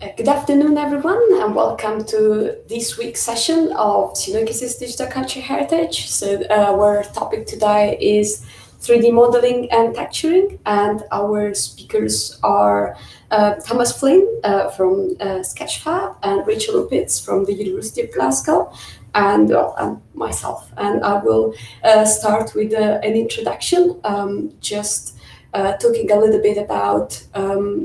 Good afternoon, everyone, and welcome to this week's session of Sunoikisis Digital Culture Heritage. So our topic today is 3D modeling and texturing, and our speakers are Thomas Flynn from Sketchfab and Rachel Opitz from the University of Glasgow, and myself. And I will start with an introduction, talking a little bit about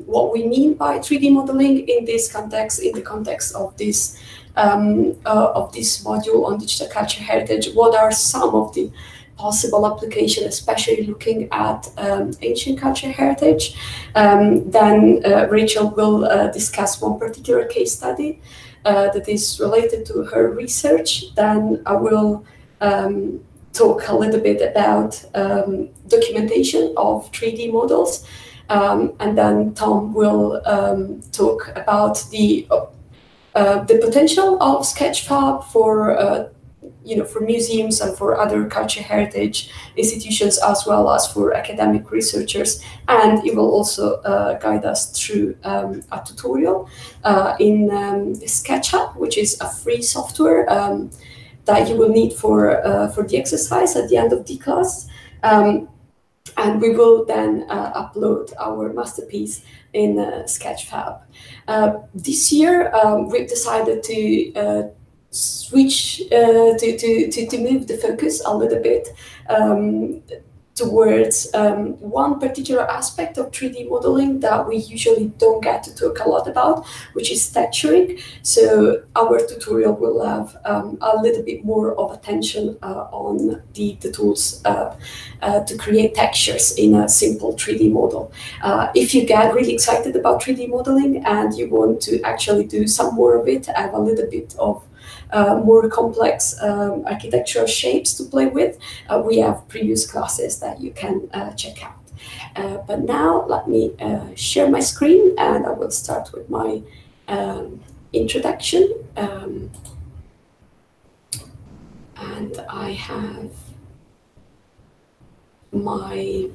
what we mean by 3D modeling in this context, in the context of this module on digital culture heritage. What are some of the possible applications, especially looking at ancient culture heritage? Then Rachel will discuss one particular case study that is related to her research. Then I will talk a little bit about documentation of 3D models, and then Tom will talk about the potential of Sketchfab for museums and for other culture heritage institutions, as well as for academic researchers. And it will also guide us through a tutorial in Sketchfab, which is a free software that you will need for the exercise at the end of the class. And we will then upload our masterpiece in Sketchfab. This year, we've decided to switch, to move the focus a little bit towards one particular aspect of 3D modeling that we usually don't get to talk a lot about, which is texturing. So our tutorial will have a little bit more of attention on the tools to create textures in a simple 3D model. If you get really excited about 3D modeling and you want to actually do some more of it, have a little bit of more complex architectural shapes to play with, we have previous classes that you can check out. But now let me share my screen, and I will start with my introduction. And I have my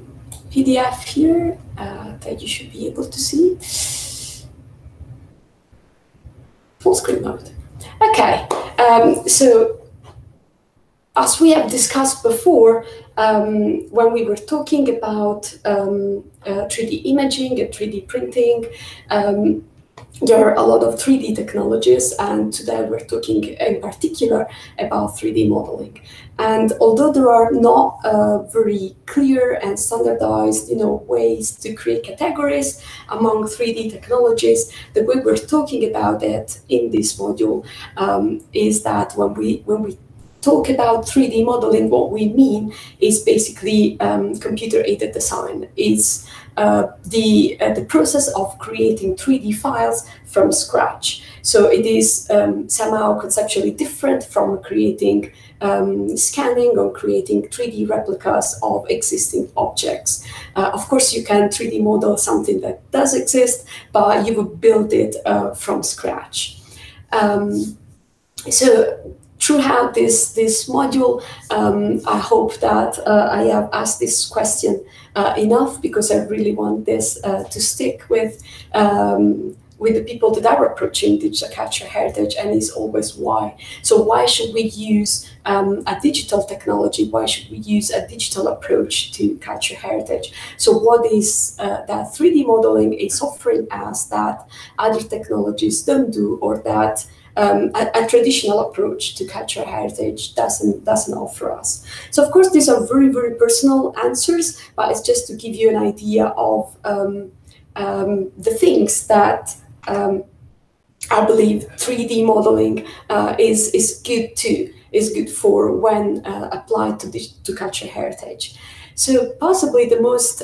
PDF here that you should be able to see. Full screen mode. Okay, so as we have discussed before, when we were talking about 3D imaging and 3D printing, there are a lot of 3D technologies, and today we're talking in particular about 3D modeling. And although there are not very clear and standardized, ways to create categories among 3D technologies, the way we're talking about it in this module is that when we talk about 3D modeling, what we mean is basically computer-aided design. It's the process of creating 3D files from scratch. So it is somehow conceptually different from creating scanning or creating 3D replicas of existing objects. Of course, you can 3D model something that does exist, but you would build it from scratch. So throughout this module, I hope that I have asked this question enough, because I really want this to stick with the people that are approaching digital culture heritage, and is always why. So why should we use a digital technology? Why should we use a digital approach to culture heritage? So what is that 3D modeling is offering us that other technologies don't do, or that a traditional approach to cultural heritage doesn't offer us? So of course, these are very, very personal answers, but it's just to give you an idea of the things that I believe 3D modeling is good for when applied to cultural heritage. So possibly the most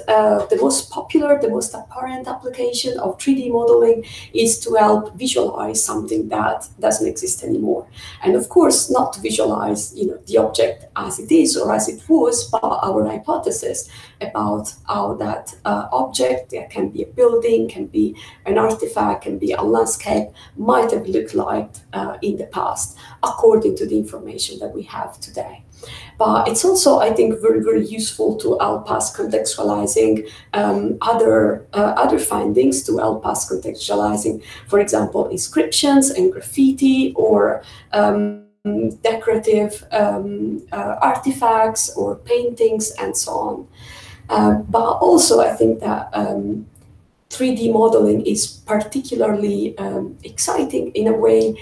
popular, the most apparent application of 3D modeling is to help visualize something that doesn't exist anymore. And of course, not to visualize the object as it is or as it was, but our hypothesis about how that object, that can be a building, can be an artifact, can be a landscape, might have looked like in the past, according to the information that we have today. But it's also, I think, very, very useful to help us contextualizing other findings, to help us contextualizing, for example, inscriptions and graffiti, or decorative artifacts or paintings and so on. But also, I think that 3D modeling is particularly exciting in a way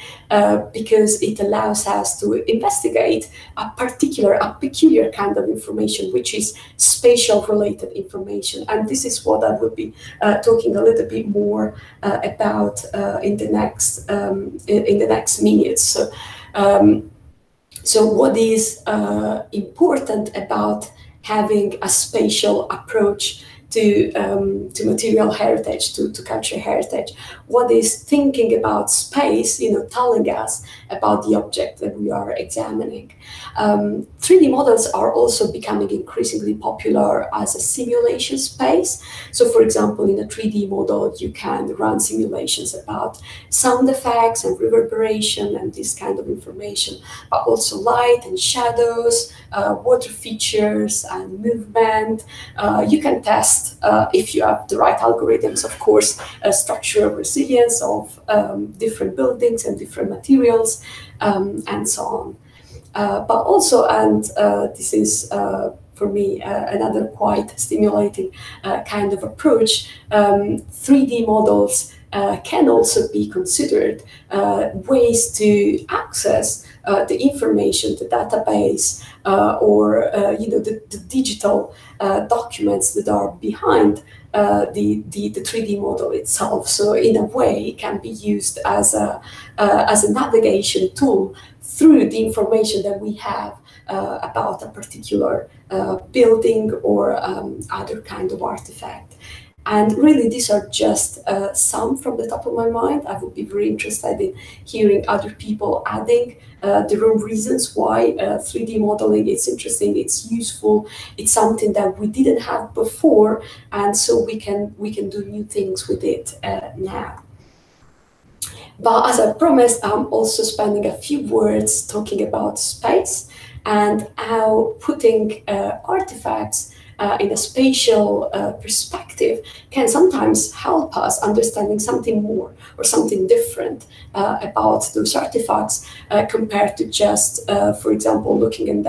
because it allows us to investigate a peculiar kind of information, which is spatial related information. And this is what I will be talking a little bit more about in the next minutes. So what is important about having a spatial approach to material heritage, to cultural heritage? What is thinking about space, telling us about the object that we are examining? 3D models are also becoming increasingly popular as a simulation space. So, for example, in a 3D model, you can run simulations about sound effects and reverberation and this kind of information, but also light and shadows, water features and movement. You can test, if you have the right algorithms, of course, structural resilience of different buildings and different materials, and so on. But also, and this is for me another quite stimulating kind of approach, 3D models can also be considered ways to access the information, the database, or the digital documents that are behind the 3D model itself. So in a way, it can be used as a navigation tool through the information that we have about a particular building or other kind of artifact. And really, these are just some from the top of my mind. I would be very interested in hearing other people adding their own reasons why 3D modeling is interesting, it's useful, it's something that we didn't have before, and so we can do new things with it now. But as I promised, I'm also spending a few words talking about space and how putting artifacts in a spatial perspective can sometimes help us understanding something more or something different about those artifacts compared to just, for example, looking at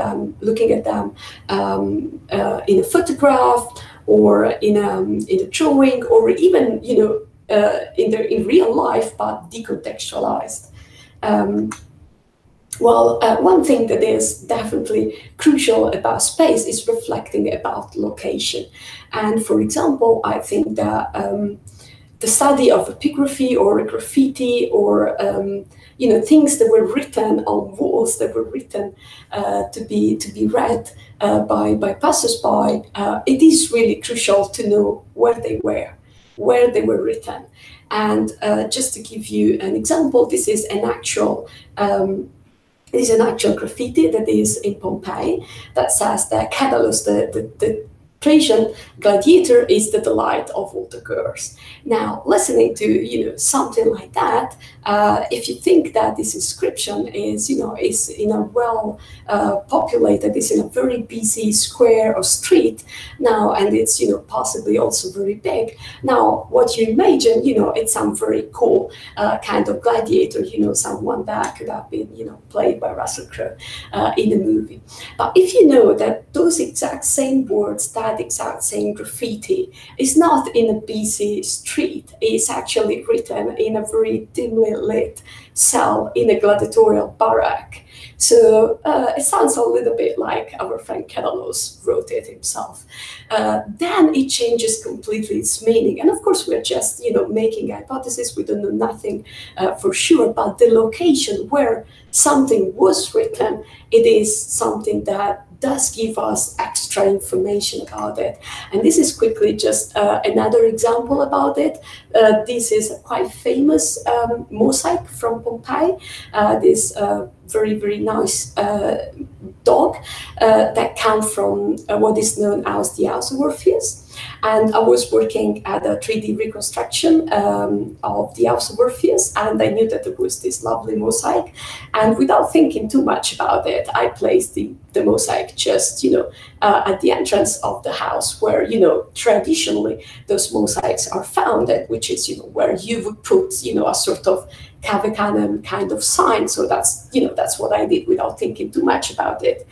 them in a photograph or in a drawing, or even in real life, but decontextualized. One thing that is definitely crucial about space is reflecting about location. And for example, I think that the study of epigraphy or graffiti or things that were written on walls, that were written to be read by passersby, it is really crucial to know where they were written. And just to give you an example, this is an actual graffiti that is in Pompeii that says that Cadalus, the Trajan gladiator, is the delight of all the girls. Now, listening to something like that, if you think that this inscription is in a well populated, is in a very busy square or street now, and it's possibly also very big. Now, what you imagine, it's some very cool kind of gladiator, someone that could have been played by Russell Crowe in a movie. But if you know that those exact same words, that exact same graffiti is not in a busy street, it's actually written in a very dimly lit cell in a gladiatorial barrack. So it sounds a little bit like our friend Cadalus wrote it himself. Then it changes completely its meaning. And of course, we're just making hypotheses. We don't know nothing for sure, but the location where something was written, it is something that does give us extra information about it. And this is quickly just another example about it. This is a quite famous mosaic from Pompeii. This very, very nice dog that comes from what is known as the House of Orpheus. And I was working at a 3D reconstruction of the House of Orpheus, and I knew that there was this lovely mosaic. And without thinking too much about it, I placed the mosaic just, at the entrance of the house where, traditionally those mosaics are founded, which is, where you would put, a sort of cave canem kind of sign. So that's what I did without thinking too much about it.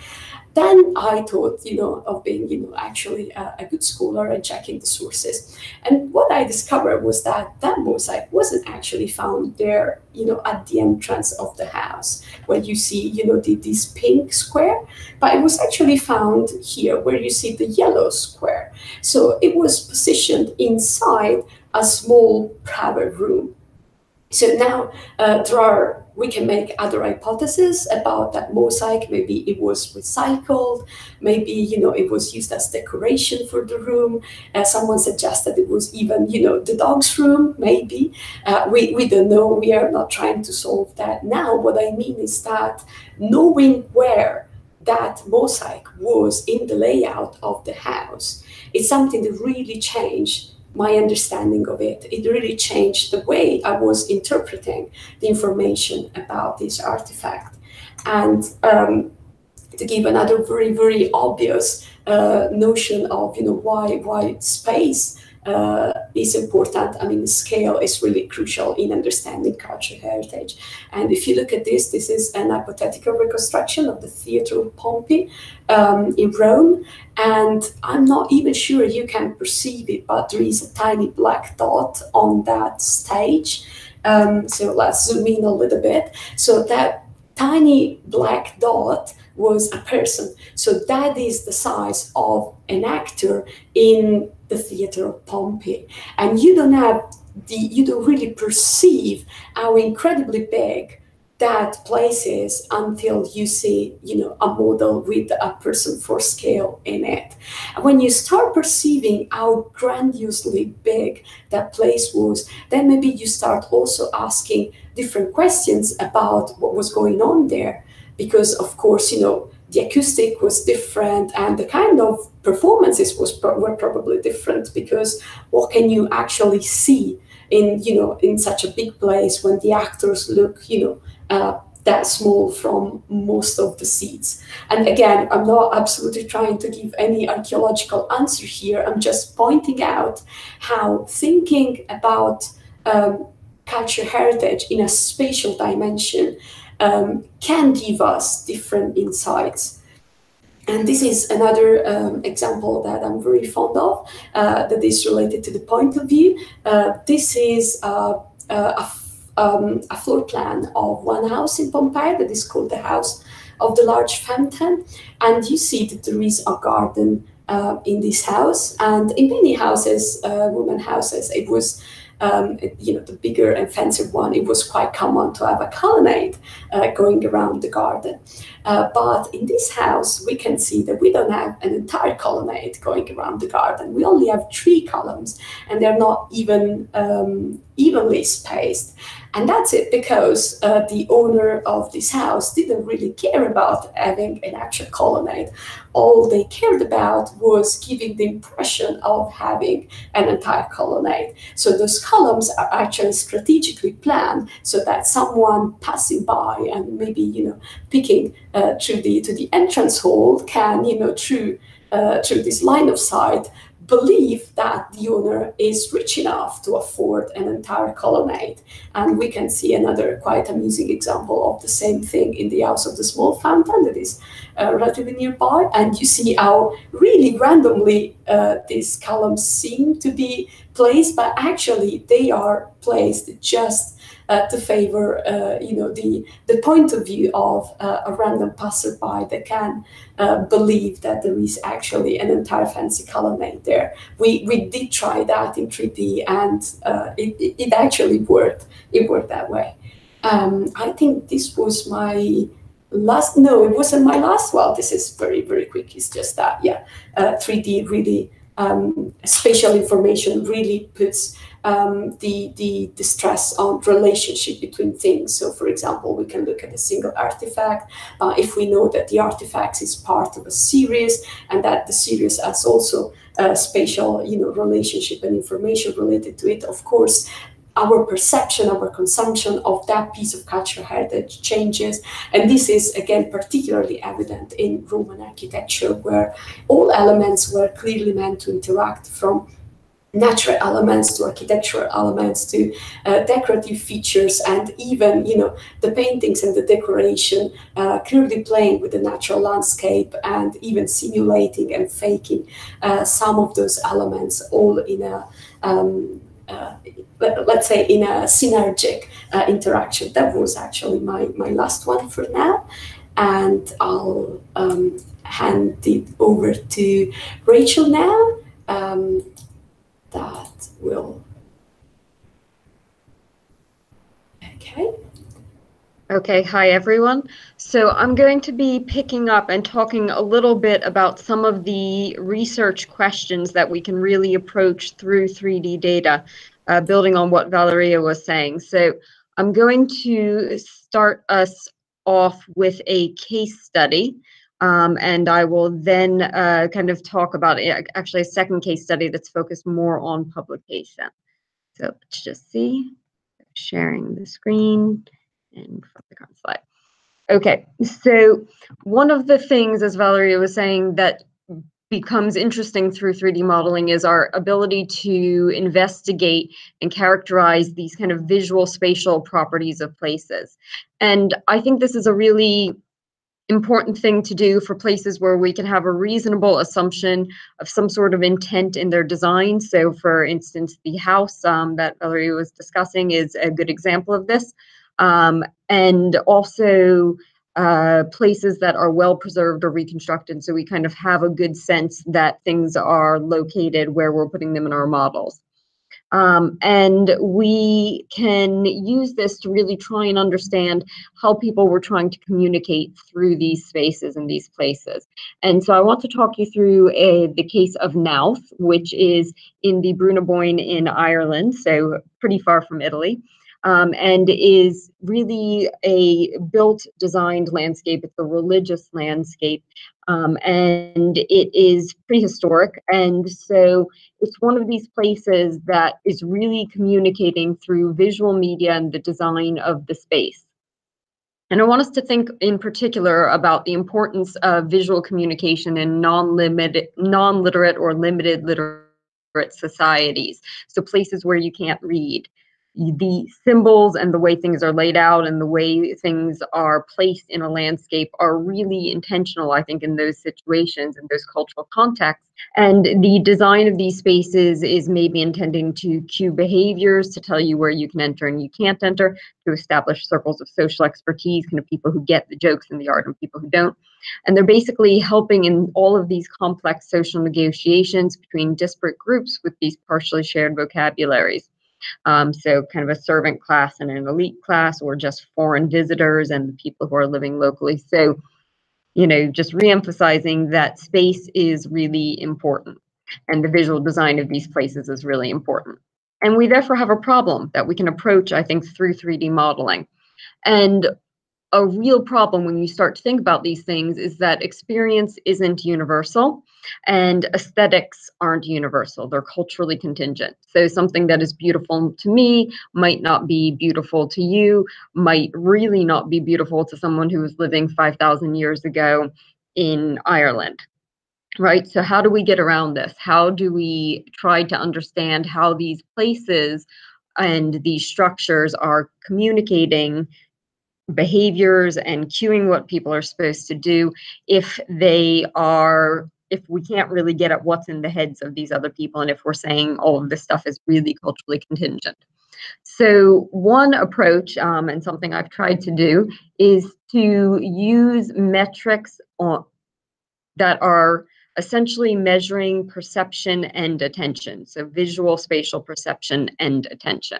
Then I thought, of being, actually a good scholar and checking the sources. And what I discovered was that mosaic wasn't actually found there, at the entrance of the house, where you see, this pink square, but it was actually found here, where you see the yellow square. So it was positioned inside a small private room. So now we can make other hypotheses about that mosaic. Maybe it was recycled. Maybe, it was used as decoration for the room. Someone suggested it was even, the dog's room, maybe. We don't know. We are not trying to solve that now. What I mean is that knowing where that mosaic was in the layout of the house, it's something that really changed my understanding of it. It really changed the way I was interpreting the information about this artifact. And to give another very, very obvious notion of why space is important. I mean, the scale is really crucial in understanding cultural heritage. And if you look at this is an hypothetical reconstruction of the Theatre of Pompey in Rome. And I'm not even sure you can perceive it, but there is a tiny black dot on that stage. So let's zoom in a little bit. So that tiny black dot was a person. So that is the size of an actor in the Theatre of Pompey. And you don't really perceive how incredibly big that place is until you see, a model with a person for scale in it. And when you start perceiving how grandiosely big that place was, then maybe you start also asking different questions about what was going on there. Because of course, the acoustic was different and the kind of performances were probably different, because what can you actually see in such a big place when the actors look, that small from most of the seats. And again, I'm not absolutely trying to give any archaeological answer here. I'm just pointing out how thinking about cultural heritage in a spatial dimension can give us different insights. And this is another example that I'm very fond of, that is related to the point of view. This is a floor plan of one house in Pompeii that is called the House of the Large Fountain. And you see that there is a garden in this house. And in many houses, women houses, it was the bigger and fancier one, it was quite common to have a colonnade going around the garden. But in this house, we can see that we don't have an entire colonnade going around the garden. We only have 3 columns, and they're not even evenly spaced. And that's it because the owner of this house didn't really care about having an actual colonnade. All they cared about was giving the impression of having an entire colonnade. So those columns are actually strategically planned so that someone passing by and maybe picking to the entrance hall can through this line of sight believe that the owner is rich enough to afford an entire colonnade. And we can see another quite amusing example of the same thing in the House of the Small Fountain that is relatively nearby. And you see how really randomly these columns seem to be placed, but actually they are placed just to favor the point of view of a random passerby that can believe that there is actually an entire fancy colonnade there. We did try that in 3D, and it actually worked. It worked that way. I think this was my last. No, it wasn't my last. Well, this is very, very quick. It's just that, yeah, 3D really spatial information really puts the stress on relationship between things. So, for example, we can look at a single artifact. If we know that the artifact is part of a series, and that the series has also spatial, relationship and information related to it, of course, our perception, our consumption of that piece of cultural heritage changes. And this is, again, particularly evident in Roman architecture, where all elements were clearly meant to interact, from natural elements to architectural elements to decorative features, and even, the paintings and the decoration clearly playing with the natural landscape and even simulating and faking some of those elements, all in a let's say in a synergic interaction. That was actually my last one for now, and I'll hand it over to Rachel now. That will, okay. Okay, hi everyone. So I'm going to be picking up and talking a little bit about some of the research questions that we can really approach through 3D data, building on what Valeria was saying. So I'm going to start us off with a case study, and I will then kind of talk about actually a second case study that's focused more on publication. So let's just see, sharing the screen. And the current slide. Okay, so one of the things, as Valeria was saying, that becomes interesting through 3D modeling is our ability to investigate and characterize these kind of visual spatial properties of places. And I think this is a really important thing to do for places where we can have a reasonable assumption of some sort of intent in their design. So for instance, the house that Valeria was discussing is a good example of this. And also places that are well preserved or reconstructed, so we kind of have a good sense that things are located where we're putting them in our models. And we can use this to really try and understand how people were trying to communicate through these spaces and these places. And so I want to talk you through the case of Knowth, which is in the Bruneboyne in Ireland, so pretty far from Italy. And is really a built, designed landscape. It's a religious landscape, and it is prehistoric. And so it's one of these places that is really communicating through visual media and the design of the space. And I want us to think in particular about the importance of visual communication in non-literate or limited literate societies. So places where you can't read. The symbols and the way things are laid out and the way things are placed in a landscape are really intentional, I think, in those situations and those cultural contexts. And the design of these spaces is maybe intending to cue behaviors, to tell you where you can enter and you can't enter, to establish circles of social expertise, kind of people who get the jokes in the art and people who don't. And they're basically helping in all of these complex social negotiations between disparate groups with these partially shared vocabularies. So kind of a servant class and an elite class, or just foreign visitors and the people who are living locally. So, just reemphasizing that space is really important and the visual design of these places is really important. And we therefore have a problem that we can approach, I think, through 3D modeling. And a real problem when you start to think about these things is that experience isn't universal and aesthetics aren't universal. They're culturally contingent. So something that is beautiful to me might not be beautiful to you, might really not be beautiful to someone who was living 5,000 years ago in Ireland. Right? So how do we get around this? How do we try to understand how these places and these structures are communicating behaviors and cueing what people are supposed to do if we can't really get at what's in the heads of these other people, and if we're saying all of this stuff is really culturally contingent. So one approach, and something I've tried to do, is to use metrics that are essentially measuring perception and attention, so visual spatial perception and attention.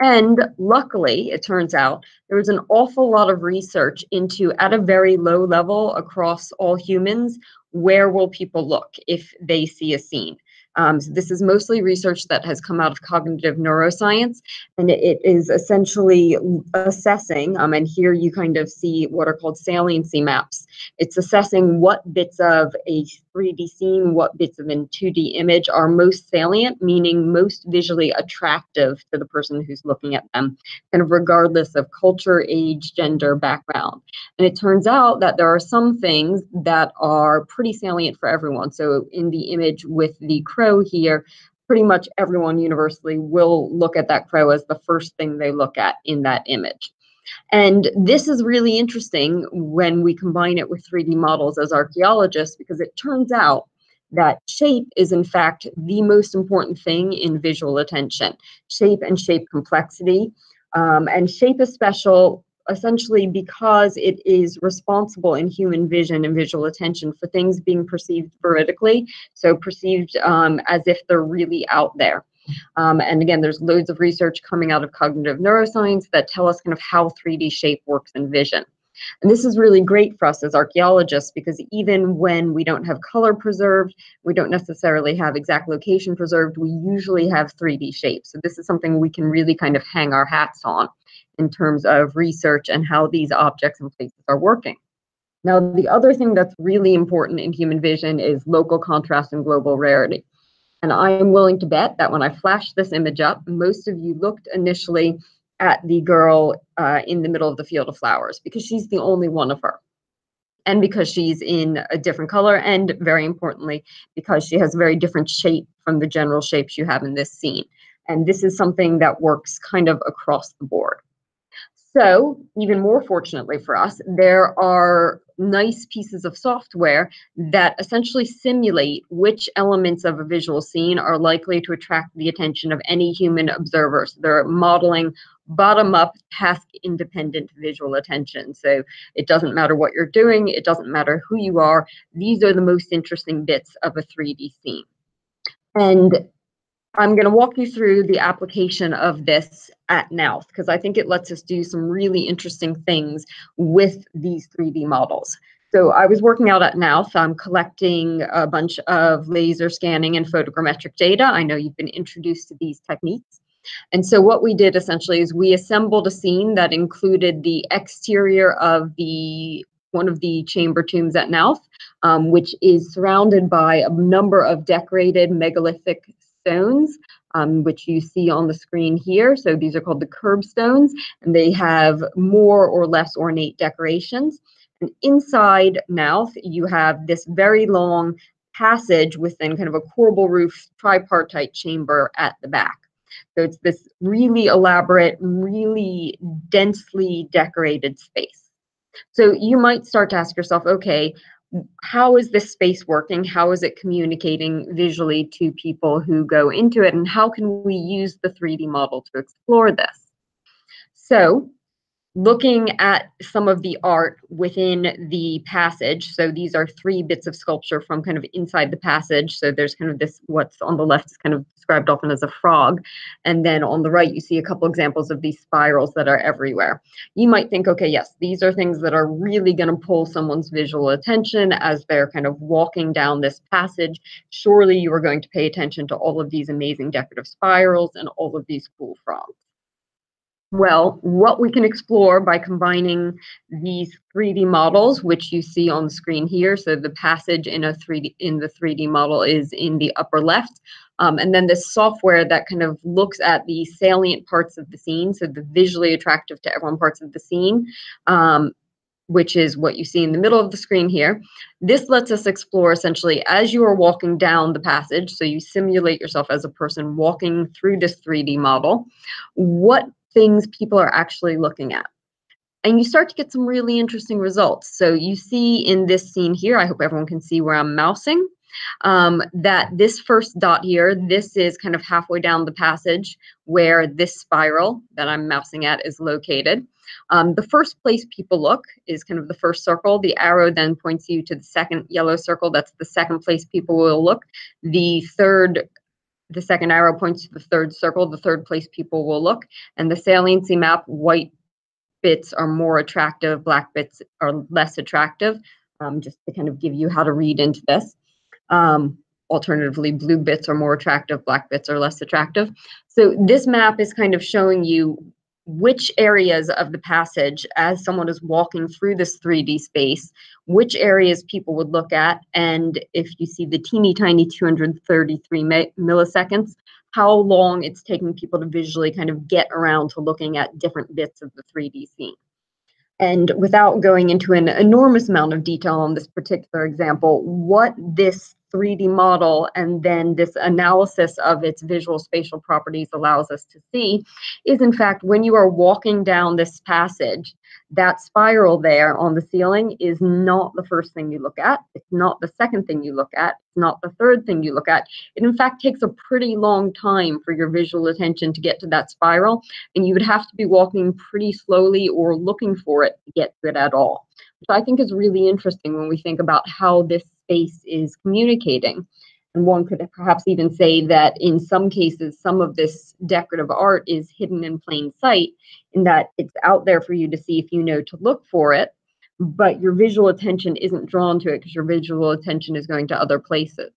And luckily, it turns out, there was an awful lot of research into, at a very low level across all humans, where will people look if they see a scene? So this is mostly research that has come out of cognitive neuroscience, and it is essentially assessing, and here you kind of see what are called saliency maps. It's assessing what bits of a 3D scene, what bits of a 2D image are most salient, meaning most visually attractive to the person who's looking at them, kind of regardless of culture, age, gender, background. And it turns out that there are some things that are pretty salient for everyone. So in the image with the crow here, pretty much everyone universally will look at that crow as the first thing they look at in that image. And this is really interesting when we combine it with 3D models as archaeologists, because it turns out that shape is in fact the most important thing in visual attention. Shape and shape complexity. And shape is special essentially because it is responsible in human vision and visual attention for things being perceived veridically, so perceived as if they're really out there. And again, there's loads of research coming out of cognitive neuroscience that tell us kind of how 3D shape works in vision. And this is really great for us as archaeologists, because even when we don't have color preserved, we don't necessarily have exact location preserved, we usually have 3D shapes. So this is something we can really kind of hang our hats on in terms of research and how these objects and places are working. Now, the other thing that's really important in human vision is local contrast and global rarity. And I am willing to bet that when I flashed this image up, most of you looked initially at the girl in the middle of the field of flowers, because she's the only one of her. And because she's in a different color, and very importantly, because she has a very different shape from the general shapes you have in this scene. And this is something that works kind of across the board. So, even more fortunately for us, there are nice pieces of software that essentially simulate which elements of a visual scene are likely to attract the attention of any human observer. So they're modeling bottom-up, task-independent visual attention. So it doesn't matter what you're doing, it doesn't matter who you are, these are the most interesting bits of a 3D scene. And I'm going to walk you through the application of this at Knowth, because I think it lets us do some really interesting things with these 3D models. So I was working out at Knowth. I'm collecting a bunch of laser scanning and photogrammetric data. I know you've been introduced to these techniques. And so what we did essentially is we assembled a scene that included the exterior of one of the chamber tombs at Knowth, which is surrounded by a number of decorated megalithic stones, which you see on the screen here. So these are called the curbstones, and they have more or less ornate decorations. And inside Knowth, you have this very long passage within kind of a corbel roof tripartite chamber at the back. So it's this really elaborate, really densely decorated space. So you might start to ask yourself, okay, how is this space working? How is it communicating visually to people who go into it? And how can we use the 3D model to explore this? So looking at some of the art within the passage, so these are 3 bits of sculpture from kind of inside the passage. So there's kind of this, what's on the left is kind of described often as a frog. And then on the right, you see a couple examples of these spirals that are everywhere. You might think, okay, yes, these are things that are really going to pull someone's visual attention as they're kind of walking down this passage. Surely you are going to pay attention to all of these amazing decorative spirals and all of these cool frogs. Well, what we can explore by combining these 3D models, which you see on the screen here, so the passage in the 3D model is in the upper left, and then this software that kind of looks at the salient parts of the scene, so the visually attractive to everyone parts of the scene, which is what you see in the middle of the screen here. This lets us explore essentially as you are walking down the passage, so you simulate yourself as a person walking through this 3D model, what things people are actually looking at. And you start to get some really interesting results. So you see in this scene here, I hope everyone can see where I'm mousing, that this first dot here, this is kind of halfway down the passage where this spiral that I'm mousing at is located. The first place people look is kind of the first circle. The arrow then points you to the second yellow circle. That's the second place people will look. The second arrow points to the third circle, the third place people will look. And the saliency map, white bits are more attractive, black bits are less attractive, just to kind of give you how to read into this. alternatively, blue bits are more attractive, black bits are less attractive. So this map is kind of showing you which areas of the passage, as someone is walking through this 3D space, which areas people would look at. And if you see the teeny tiny 233 milliseconds, how long it's taking people to visually kind of get around to looking at different bits of the 3D scene. And without going into an enormous amount of detail on this particular example, what this 3D model and then this analysis of its visual spatial properties allows us to see is, in fact, when you are walking down this passage, that spiral there on the ceiling is not the first thing you look at. It's not the second thing you look at. It's not the third thing you look at. It, in fact, takes a pretty long time for your visual attention to get to that spiral, and you would have to be walking pretty slowly or looking for it to get to it at all, which I think is really interesting when we think about how this space is communicating. And one could perhaps even say that in some cases, some of this decorative art is hidden in plain sight, in that it's out there for you to see if you know to look for it, but your visual attention isn't drawn to it because your visual attention is going to other places.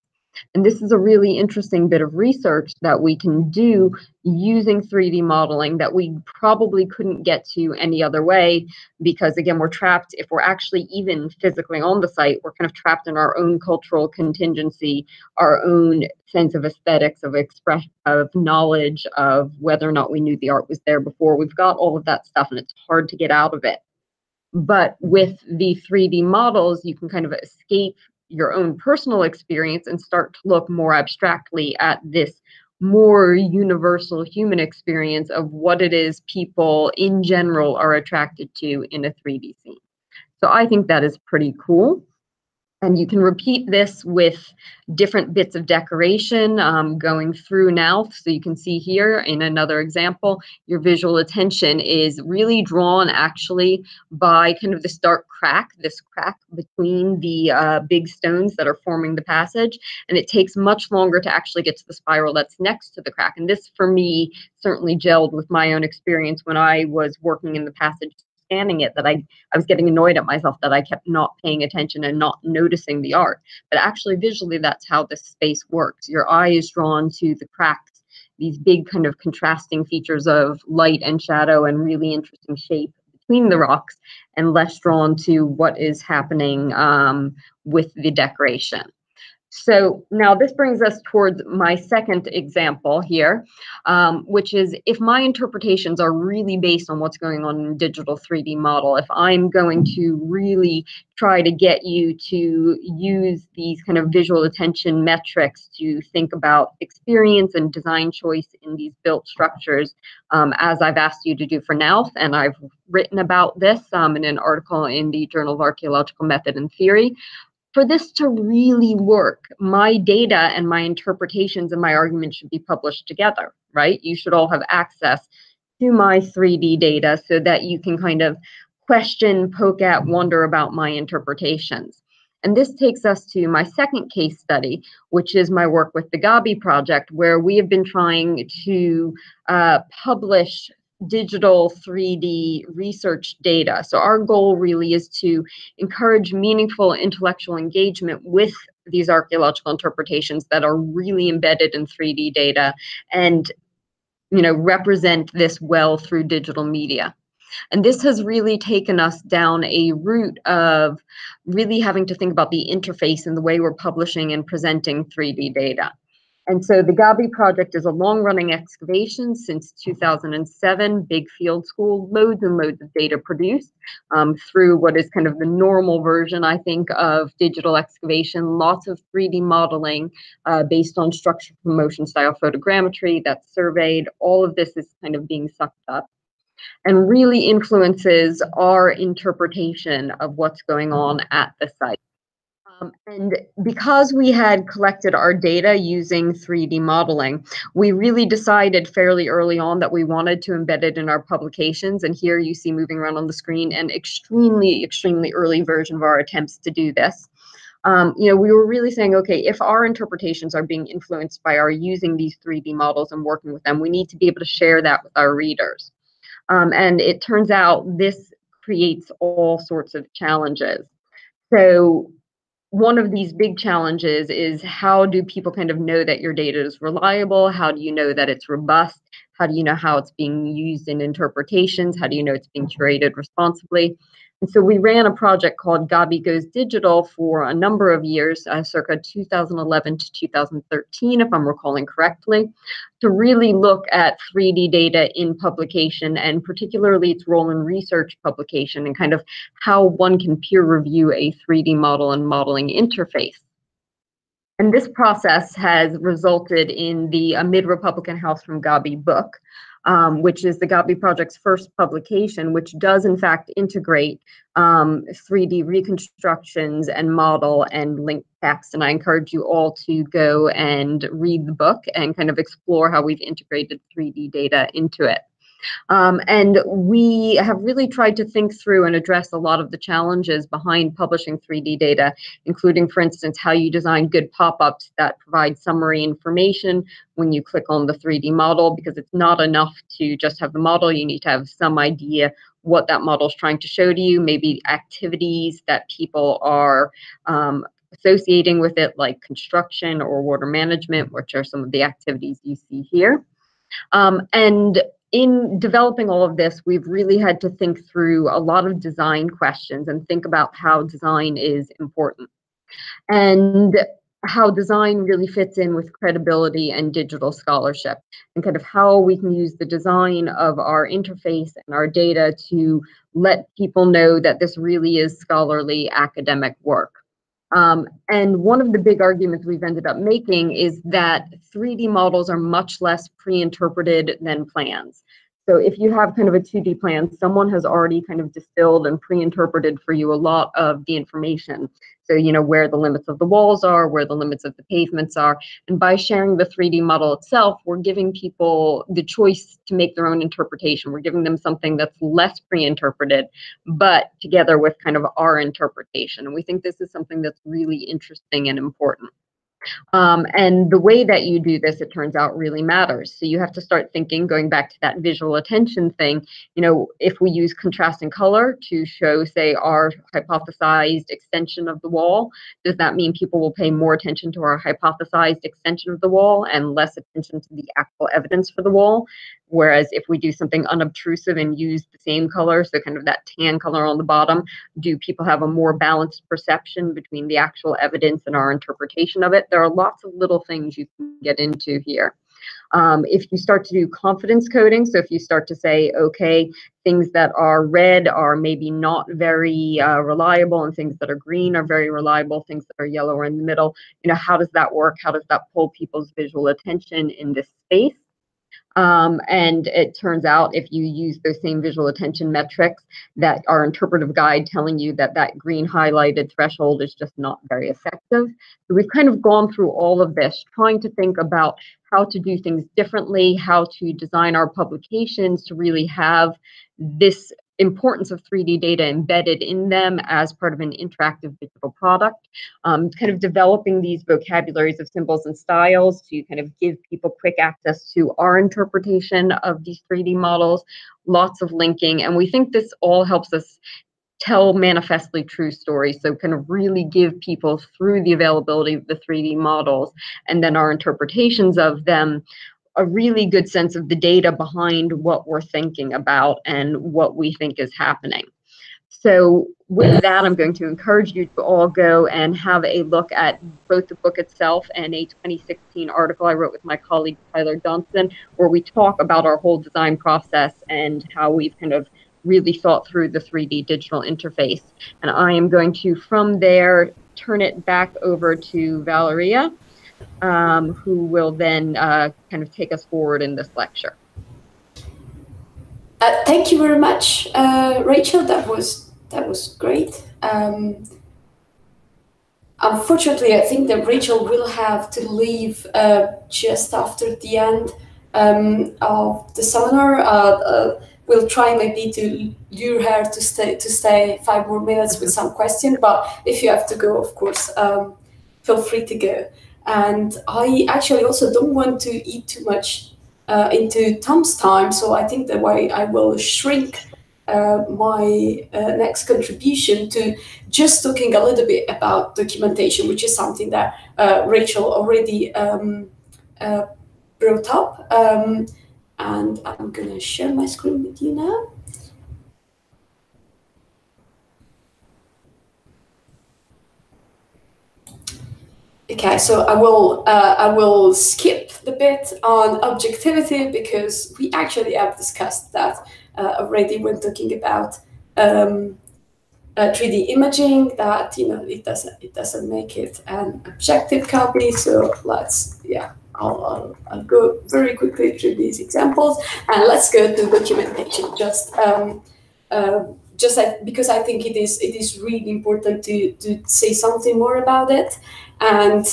And this is a really interesting bit of research that we can do using 3D modeling that we probably couldn't get to any other way, because again, we're trapped, if we're actually even physically on the site, we're kind of trapped in our own cultural contingency, our own sense of aesthetics, of expression, of knowledge, of whether or not we knew the art was there before. We've got all of that stuff and it's hard to get out of it. But with the 3D models, you can kind of escape your own personal experience and start to look more abstractly at this more universal human experience of what it is people in general are attracted to in a 3D scene. So I think that is pretty cool. And you can repeat this with different bits of decoration going through now. So you can see here in another example, your visual attention is really drawn actually by kind of this dark crack, between the big stones that are forming the passage. And it takes much longer to actually get to the spiral that's next to the crack. And this, for me, certainly gelled with my own experience when I was working in the passage, scanning it, that I was getting annoyed at myself that I kept not paying attention and not noticing the art. But actually, visually, that's how this space works. Your eye is drawn to the cracks, these big kind of contrasting features of light and shadow and really interesting shape between the rocks, and less drawn to what is happening with the decoration. So now this brings us towards my second example here, which is if my interpretations are really based on what's going on in a digital 3D model, if I'm going to really try to get you to use these kind of visual attention metrics to think about experience and design choice in these built structures, as I've asked you to do for Knowth, and I've written about this in an article in the Journal of Archaeological Method and Theory. For this to really work, my data and my interpretations and my arguments should be published together, right? You should all have access to my 3D data so that you can kind of question, poke at, wonder about my interpretations. And this takes us to my second case study, which is my work with the Gabi project, where we have been trying to publish digital 3D research data. So our goal really is to encourage meaningful intellectual engagement with these archaeological interpretations that are really embedded in 3D data and, you know, represent this well through digital media. And this has really taken us down a route of really having to think about the interface and the way we're publishing and presenting 3D data. And so the Gabi project is a long-running excavation since 2007, big field school, loads and loads of data produced through what is kind of the normal version, I think, of digital excavation, lots of 3D modeling based on structure from motion style photogrammetry that's surveyed. All of this is kind of being sucked up and really influences our interpretation of what's going on at the site. And because we had collected our data using 3D modeling, we really decided fairly early on that we wanted to embed it in our publications. And here you see moving around on the screen an extremely, extremely early version of our attempts to do this. You know, we were really saying, okay, if our interpretations are being influenced by our using these 3D models and working with them, we need to be able to share that with our readers. And it turns out this creates all sorts of challenges. So one of these big challenges is, how do people kind of know that your data is reliable? How do you know that it's robust? How do you know how it's being used in interpretations? How do you know it's being curated responsibly? And so we ran a project called Gabi Goes Digital for a number of years, circa 2011 to 2013, if I'm recalling correctly, to really look at 3D data in publication, and particularly its role in research publication, and kind of how one can peer review a 3D model and modeling interface. And this process has resulted in the Mid-Republican House from Gabi book, which is the Gabi Project's first publication, which does in fact integrate 3D reconstructions and model and link text. And I encourage you all to go and read the book and kind of explore how we've integrated 3D data into it. And we have really tried to think through and address a lot of the challenges behind publishing 3D data, including, for instance, how you design good pop-ups that provide summary information when you click on the 3D model, because it's not enough to just have the model. You need to have some idea what that model is trying to show to you, maybe activities that people are associating with it, like construction or water management, which are some of the activities you see here. And in developing all of this, we've really had to think through a lot of design questions and think about how design is important, and how design really fits in with credibility and digital scholarship, and kind of how we can use the design of our interface and our data to let people know that this really is scholarly academic work. And one of the big arguments we've ended up making is that 3D models are much less pre-interpreted than plans. So if you have kind of a 2D plan, someone has already kind of distilled and pre-interpreted for you a lot of the information. So, you know, where the limits of the walls are, where the limits of the pavements are. And by sharing the 3D model itself, we're giving people the choice to make their own interpretation. We're giving them something that's less pre-interpreted, but together with kind of our interpretation. And we think this is something that's really interesting and important. And the way that you do this, it turns out, really matters. So you have to start thinking, going back to that visual attention thing, you know, if we use contrasting color to show, say, our hypothesized extension of the wall, does that mean people will pay more attention to our hypothesized extension of the wall and less attention to the actual evidence for the wall? Whereas if we do something unobtrusive and use the same color, so kind of that tan color on the bottom, do people have a more balanced perception between the actual evidence and our interpretation of it? There are lots of little things you can get into here. If you start to do confidence coding, so if you start to say, okay, things that are red are maybe not very reliable, and things that are green are very reliable, things that are yellow are in the middle, you know, how does that work? How does that pull people's visual attention in this space? And it turns out, if you use those same visual attention metrics, that our interpretive guide telling you that that green highlighted threshold is just not very effective. So we've kind of gone through all of this, trying to think about how to do things differently, how to design our publications to really have this importance of 3D data embedded in them as part of an interactive digital product, kind of developing these vocabularies of symbols and styles to kind of give people quick access to our interpretation of these 3D models, lots of linking. And we think this all helps us tell manifestly true stories. So kind of really give people, through the availability of the 3D models and then our interpretations of them, a really good sense of the data behind what we're thinking about and what we think is happening. So with that, I'm going to encourage you to all go and have a look at both the book itself and a 2016 article I wrote with my colleague Tyler Johnson, where we talk about our whole design process and how we've kind of really thought through the 3D digital interface. And I am going to, from there, turn it back over to Valeria, who will then kind of take us forward in this lecture. Thank you very much, Rachel. That was great. Unfortunately, I think that Rachel will have to leave just after the end of the seminar. We'll try maybe to lure her to stay 5 more minutes with some question. But if you have to go, of course, feel free to go. And I actually also don't want to eat too much into Tom's time, so I think that I will shrink my next contribution to just talking a little bit about documentation, which is something that Rachel already brought up. And I'm going to share my screen with you now. Okay, so I will skip the bit on objectivity because we actually have discussed that already when talking about 3D imaging. That it doesn't make it an objective copy. So I'll go very quickly through these examples and let's go to documentation. Just because I think it is really important to say something more about it. And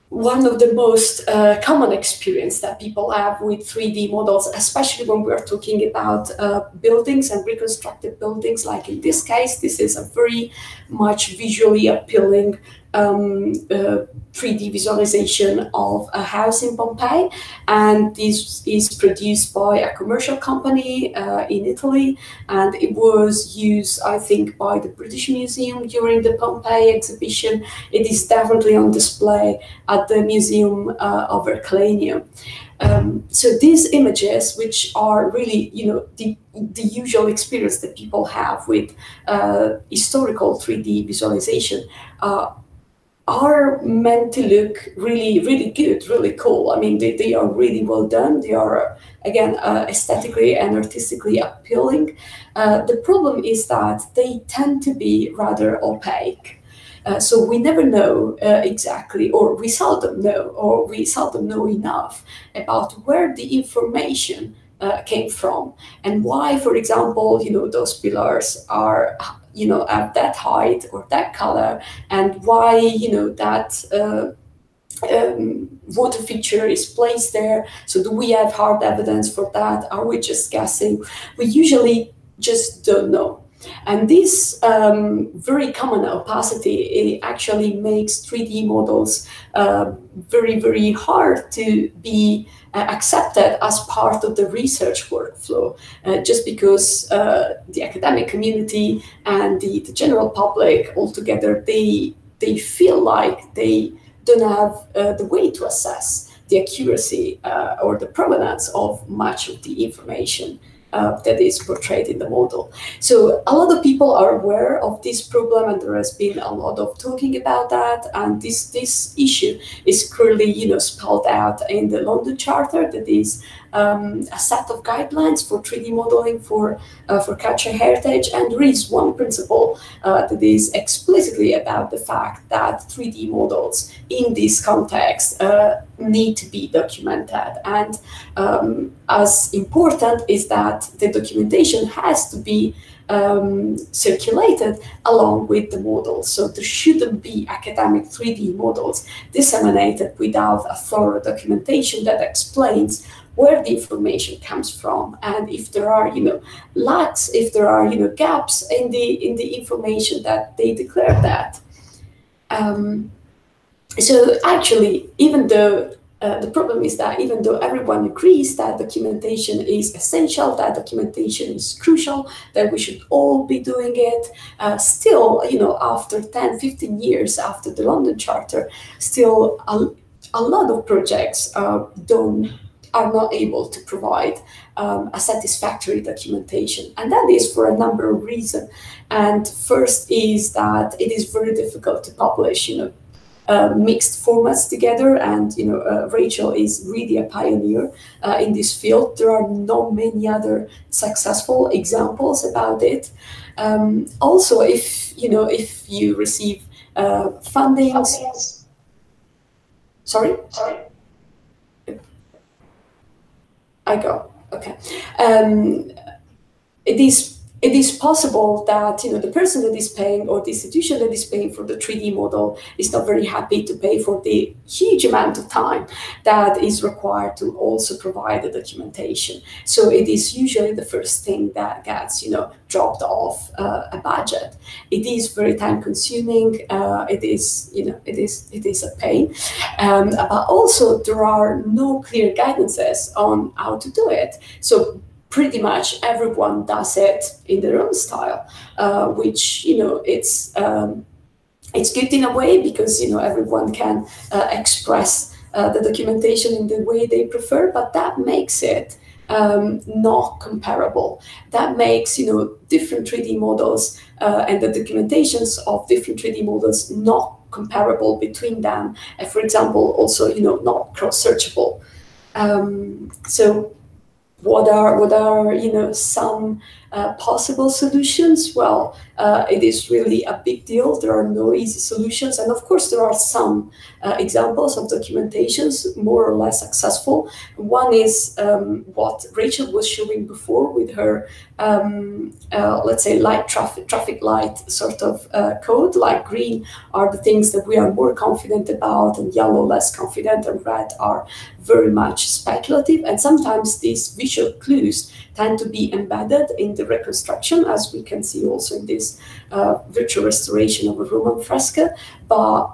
one of the most common experience that people have with 3D models, especially when we are talking about buildings and reconstructed buildings, like in this case, this is a very much visually appealing 3D visualization of a house in Pompeii, and this is produced by a commercial company in Italy, and it was used, I think, by the British Museum during the Pompeii exhibition. It is definitely on display at the Museum of Herculaneum. So these images, which are really, the usual experience that people have with historical 3D visualization, are meant to look really, really good, really cool. I mean, they are really well done. They are, again, aesthetically and artistically appealing. The problem is that they tend to be rather opaque. So we never know exactly, or we seldom know enough about where the information came from and why, for example, those pillars are at that height or that color, and why that water feature is placed there. So do we have hard evidence for that? Are we just guessing? We usually just don't know. And this very common opacity actually makes 3D models very, very hard to be accepted as part of the research workflow, just because the academic community and the general public altogether, they feel like they don't have the way to assess the accuracy or the provenance of much of the information that is portrayed in the model. So a lot of people are aware of this problem, and there has been a lot of talking about that. And this issue is clearly, spelled out in the London Charter, that is a set of guidelines for 3D modeling for cultural heritage. And there is one principle that is explicitly about the fact that 3D models in this context need to be documented. And as important is that the documentation has to be circulated along with the models. So there shouldn't be academic 3D models disseminated without a thorough documentation that explains where the information comes from, and if there are, lacks, if there are, gaps in the information that they declare that. So actually, even though the problem is that even though everyone agrees that documentation is essential, that documentation is crucial, that we should all be doing it, still, after 10, 15 years after the London Charter, still a lot of projects are not able to provide a satisfactory documentation. And that is for a number of reasons. And first is that it is very difficult to publish, mixed formats together. And, Rachel is really a pioneer in this field. There are not many other successful examples about it. Also, if you receive funding. Sorry? I go. Okay. It is possible that the person that is paying, or the institution that is paying for the 3D model, is not very happy to pay for the huge amount of time that is required to also provide the documentation. So it is usually the first thing that gets dropped off a budget. It is very time consuming. It is a pain. But also there are no clear guidances on how to do it. So pretty much everyone does it in their own style, which, you know, it's good in a way because, you know, everyone can express the documentation in the way they prefer, but that makes it not comparable. That makes, you know, different 3D models and the documentations of different 3D models not comparable between them, and for example, also, you know, not cross-searchable. So what are you know, some possible solutions? Well, it is really a big deal. There are no easy solutions, and of course there are some examples of documentations more or less successful. One is what Rachel was showing before with her let's say light traffic light sort of code. Like green are the things that we are more confident about, and yellow less confident, and red are very much speculative. And sometimes these visual clues tend to be embedded in the reconstruction, as we can see also in this virtual restoration of a Roman fresco. But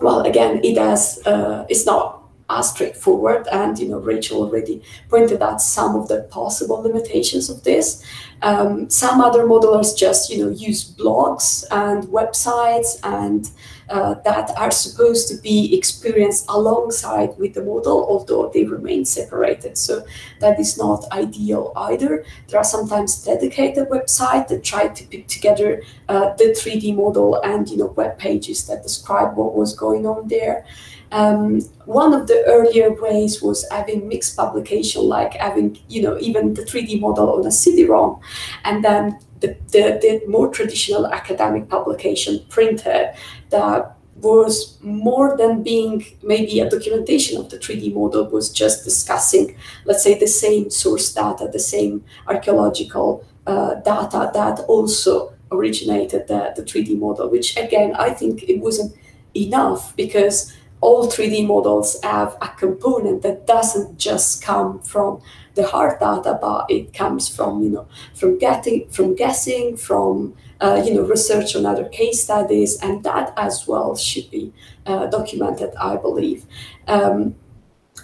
well, again, it's not as straightforward, and you know, Rachel already pointed out some of the possible limitations of this. Some other modelers just, you know, use blogs and websites and that are supposed to be experienced alongside with the model, although they remain separated. So that is not ideal either. There are sometimes dedicated websites that try to put together the 3D model and, you know, web pages that describe what was going on there. One of the earlier ways was having mixed publication, like having, you know, even the 3D model on a CD-ROM, and then the more traditional academic publication printed, that was more than being maybe a documentation of the 3D model, was just discussing, let's say, the same source data, the same archaeological data that also originated the 3D model, which again, I think it wasn't enough, because all 3D models have a component that doesn't just come from the hard data, but it comes from, you know, from guessing, from you know, research on other case studies, and that as well should be documented, I believe.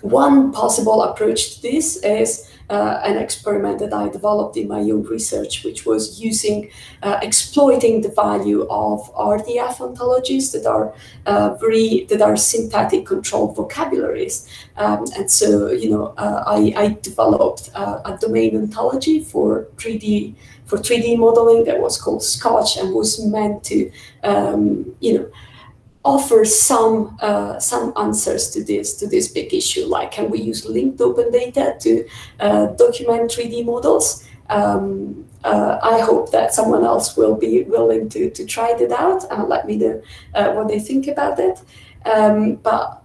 One possible approach to this is an experiment that I developed in my own research, which was using exploiting the value of RDF ontologies that are synthetic controlled vocabularies. And so, you know, I developed a domain ontology for 3D modeling that was called Scotch, and was meant to you know, offer some answers to this big issue, like can we use linked open data to document 3D models? I hope that someone else will be willing to try that out and let me know what they think about it. But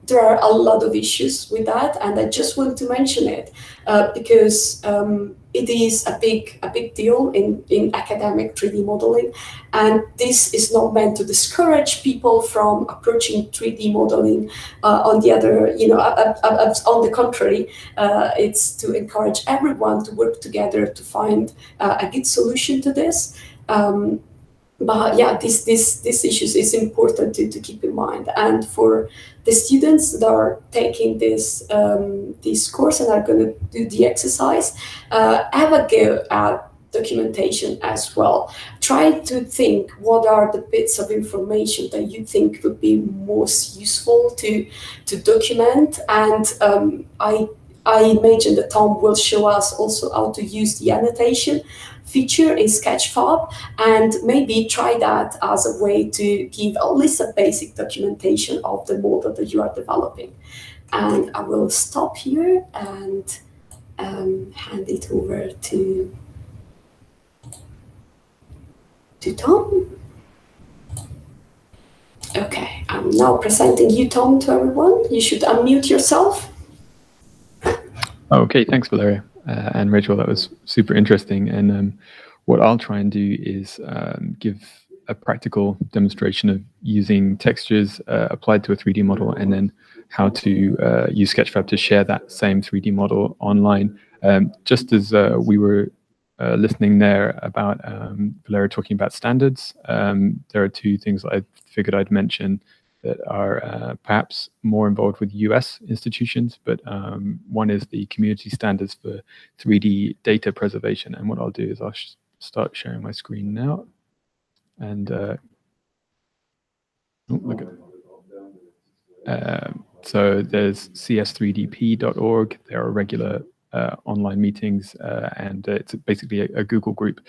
there are a lot of issues with that, and I just want to mention it because it is a big deal in academic 3D modeling, and this is not meant to discourage people from approaching 3D modeling. On the other, you know, on the contrary, it's to encourage everyone to work together to find a good solution to this. But yeah, this issues is important to keep in mind. And for the students that are taking this course and are going to do the exercise, have a go at documentation as well. Try to think what are the bits of information that you think would be most useful to document. And I imagine that Tom will show us also how to use the annotation feature in Sketchfab, and maybe try that as a way to give at least a basic documentation of the model that you are developing. And I will stop here and hand it over to Tom. Okay, I'm now presenting you, Tom, to everyone. You should unmute yourself. Okay, thanks, Valeria. And Rachel, that was super interesting. And what I'll try and do is give a practical demonstration of using textures applied to a 3D model, and then how to use Sketchfab to share that same 3D model online. Just as we were listening there about Valeria talking about standards, there are two things that I figured I'd mention. that are perhaps more involved with US institutions, but one is the community standards for 3D data preservation. And what I'll do is I'll start sharing my screen now. And look at so there's cs3dp.org. There are regular online meetings, and it's basically a Google group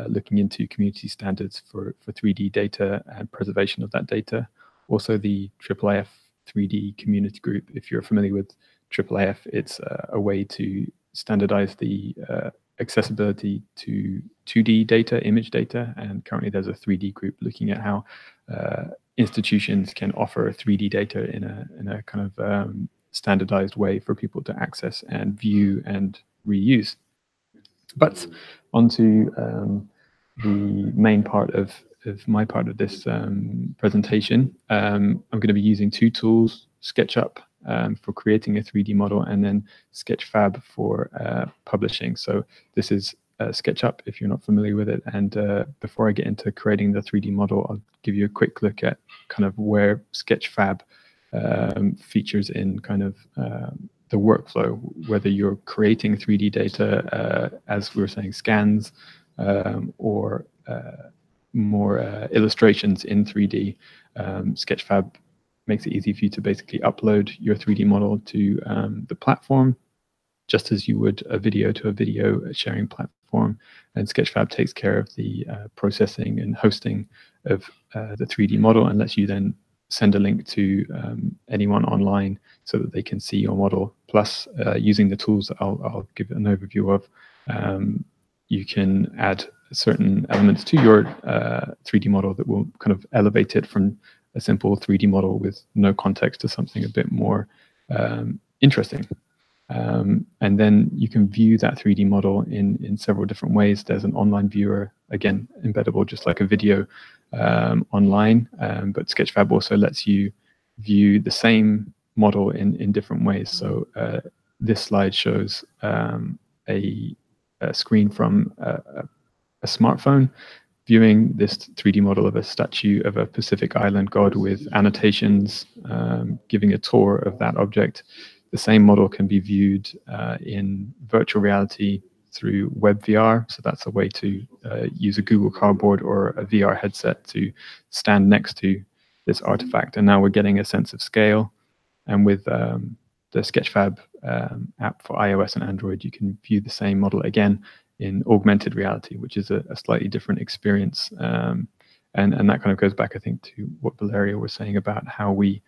looking into community standards for 3D data and preservation of that data. Also, the IIIF 3D community group. If you're familiar with IIIF, it's a way to standardize the accessibility to 2D data, image data, and currently there's a 3D group looking at how institutions can offer 3D data in a kind of standardized way for people to access and view and reuse. But onto the main part of my part of this presentation. I'm going to be using two tools, SketchUp for creating a 3D model, and then Sketchfab for publishing. So this is SketchUp if you're not familiar with it. And before I get into creating the 3D model, I'll give you a quick look at kind of where Sketchfab features in kind of the workflow, whether you're creating 3D data, as we were saying, scans, or more illustrations in 3D. Sketchfab makes it easy for you to basically upload your 3D model to the platform, just as you would a video to a video sharing platform. And Sketchfab takes care of the processing and hosting of the 3D model and lets you then send a link to anyone online so that they can see your model. Plus, using the tools that I'll give an overview of, you can add certain elements to your 3D model that will kind of elevate it from a simple 3D model with no context to something a bit more interesting. And then you can view that 3D model in several different ways. There's an online viewer, again, embeddable just like a video online, but Sketchfab also lets you view the same model in different ways. So this slide shows a screen from a smartphone viewing this 3D model of a statue of a Pacific Island god with annotations, giving a tour of that object. The same model can be viewed in virtual reality through WebVR. So that's a way to use a Google Cardboard or a VR headset to stand next to this artifact. And now we're getting a sense of scale. And with the Sketchfab app for iOS and Android, you can view the same model again in augmented reality, which is a slightly different experience. And that kind of goes back, I think, to what Valeria was saying about how we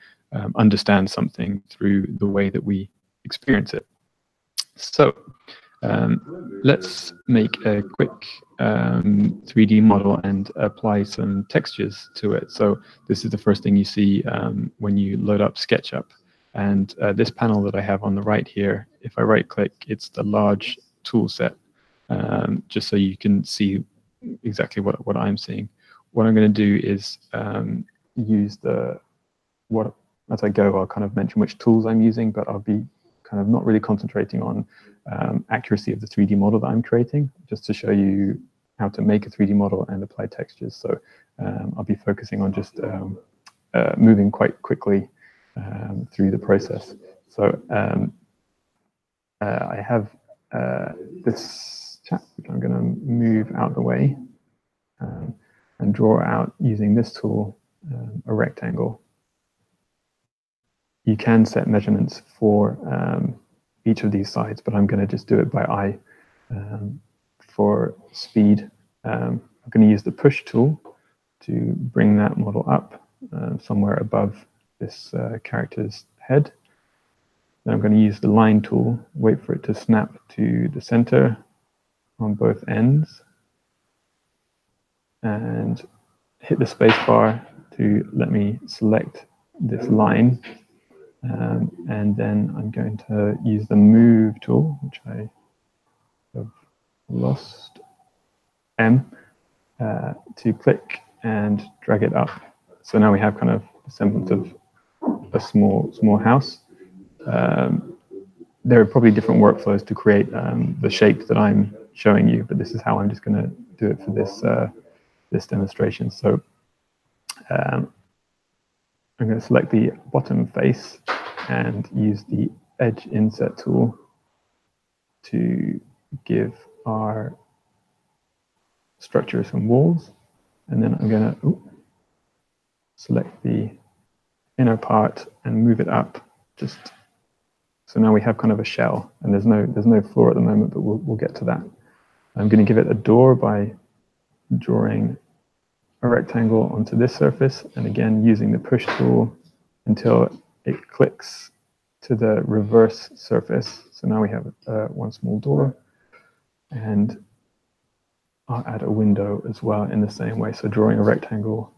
understand something through the way that we experience it. So let's make a quick 3D model and apply some textures to it. So this is the first thing you see when you load up SketchUp. And this panel that I have on the right here, if I right-click, it's the large tool set, just so you can see exactly what I'm seeing. What I'm going to do is use as I go, I'll kind of mention which tools I'm using, but I'll be kind of not really concentrating on accuracy of the 3D model that I'm creating, just to show you how to make a 3D model and apply textures. So I'll be focusing on just moving quite quickly through the process. So I have this chat, which I'm going to move out the way and draw out using this tool, a rectangle. You can set measurements for each of these sides, but I'm going to just do it by eye for speed. I'm going to use the push tool to bring that model up somewhere above this character's head. Then I'm going to use the line tool, wait for it to snap to the center on both ends, and hit the space bar to let me select this line. And then I'm going to use the move tool, which I have lost, M, to click and drag it up. So now we have kind of a semblance of a small house. There are probably different workflows to create the shape that I'm showing you, but this is how I'm just going to do it for this this demonstration. So I'm I'm going to select the bottom face and use the edge inset tool to give our structure some walls. And then I'm going to select the inner part and move it up just so now we have kind of a shell, and there's no floor at the moment, but we'll get to that. I'm going to give it a door by drawing a rectangle onto this surface, and again using the push tool until it clicks to the reverse surface. So now we have one small door, and I'll add a window as well in the same way. So drawing a rectangle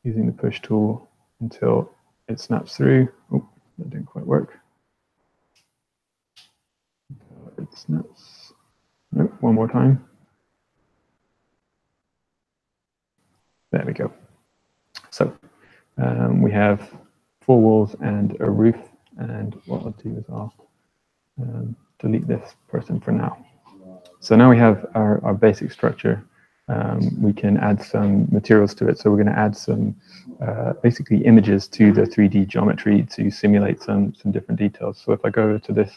using the push tool until it snaps through. Oh, that didn't quite work. It snaps. Nope, one more time. There we go. So we have 4 walls and a roof, and what I'll do is I'll delete this person for now. So now we have our basic structure. We can add some materials to it. So we're going to add some basically images to the 3D geometry to simulate some different details. So if I go to this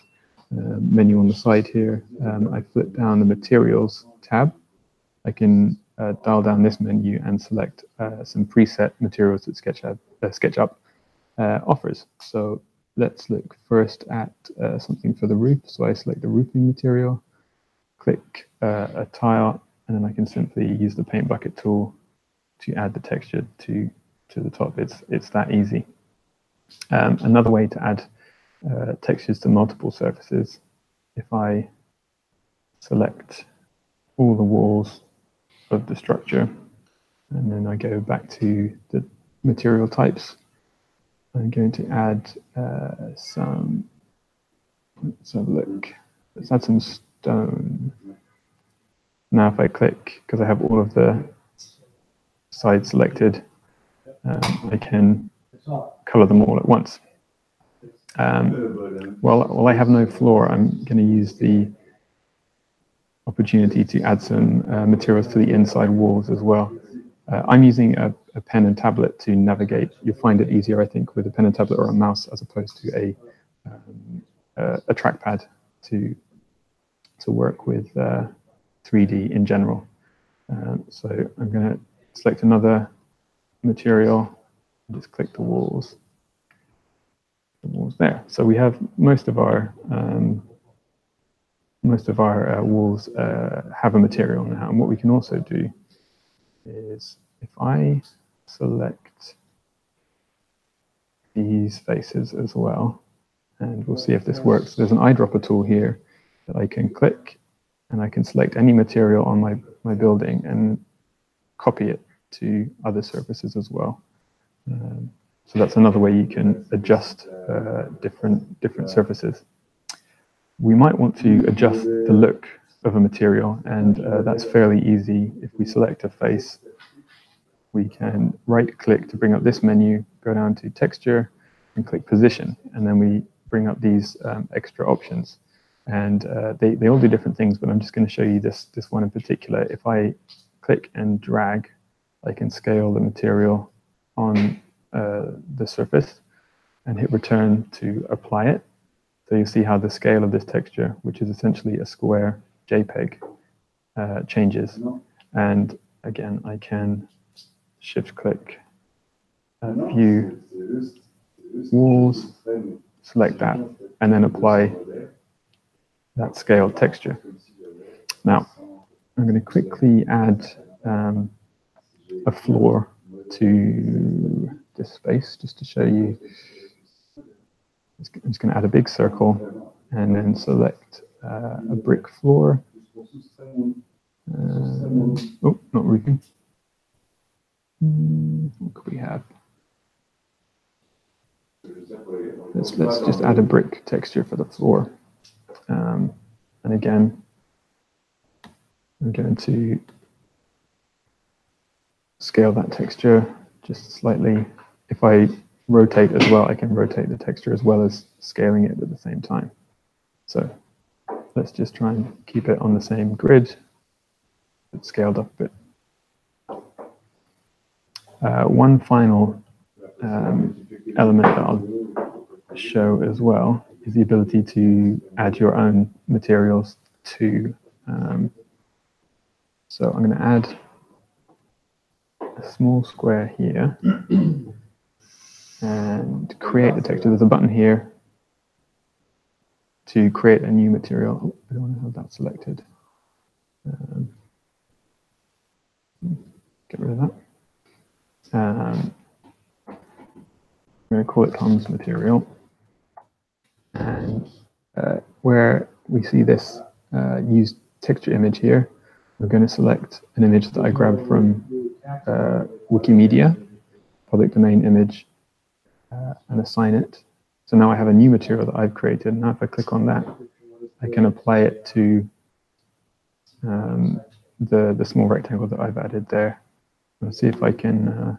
menu on the side here, I flip down the materials tab. I can dial down this menu and select some preset materials that SketchUp offers. So let's look first at something for the roof. So I select the roofing material, click a tile, and then I can simply use the paint bucket tool to add the texture to the top. It's that easy. Another way to add textures to multiple surfaces, if I select all the walls of the structure, and then I go back to the material types, I'm going to add some, let's have a look, let's add some stone. Now if I click, because I have all of the sides selected, I can color them all at once. While I have no floor, I'm going to use the opportunity to add some materials to the inside walls as well. I'm using a pen and tablet to navigate. You'll find it easier, I think, with a pen and tablet or a mouse as opposed to a trackpad to work with 3D in general. So I'm going to select another material and just click the walls. The walls there. So we have most of our walls have a material now. And what we can also do is if I select these faces as well, and we'll see if this works. There's an eyedropper tool here that I can click, and I can select any material on my building and copy it to other surfaces as well. So that's another way you can adjust different surfaces. We might want to adjust the look of a material, and that's fairly easy. If we select a face, we can right-click to bring up this menu, go down to Texture, and click Position, and then we bring up these extra options. And they all do different things, but I'm just going to show you this one in particular. If I click and drag, I can scale the material on the surface and hit return to apply it. So you see how the scale of this texture, which is essentially a square JPEG, changes. And again, I can shift click view walls, select that, and then apply that scaled texture. Now, I'm going to quickly add a floor to this space just to show you. I'm just going to add a big circle and then select a brick floor. Oh, not roofing. What could we have? Let's just add a brick texture for the floor. And again, I'm going to scale that texture just slightly. If I rotate as well, I can rotate the texture as well as scaling it at the same time. So let's just try and keep it on the same grid. It's scaled up a bit. One final element that I'll show as well is the ability to add your own materials to. So I'm going to add a small square here and create the texture. There's a button here to create a new material. Oh, I don't want to have that selected. Get rid of that. I'm going to call it Tom's material. And where we see this use texture image here, we're going to select an image that I grabbed from Wikimedia, public domain image, and assign it. So now I have a new material that I've created. Now if I click on that, I can apply it to the small rectangle that I've added there. Let's see if I can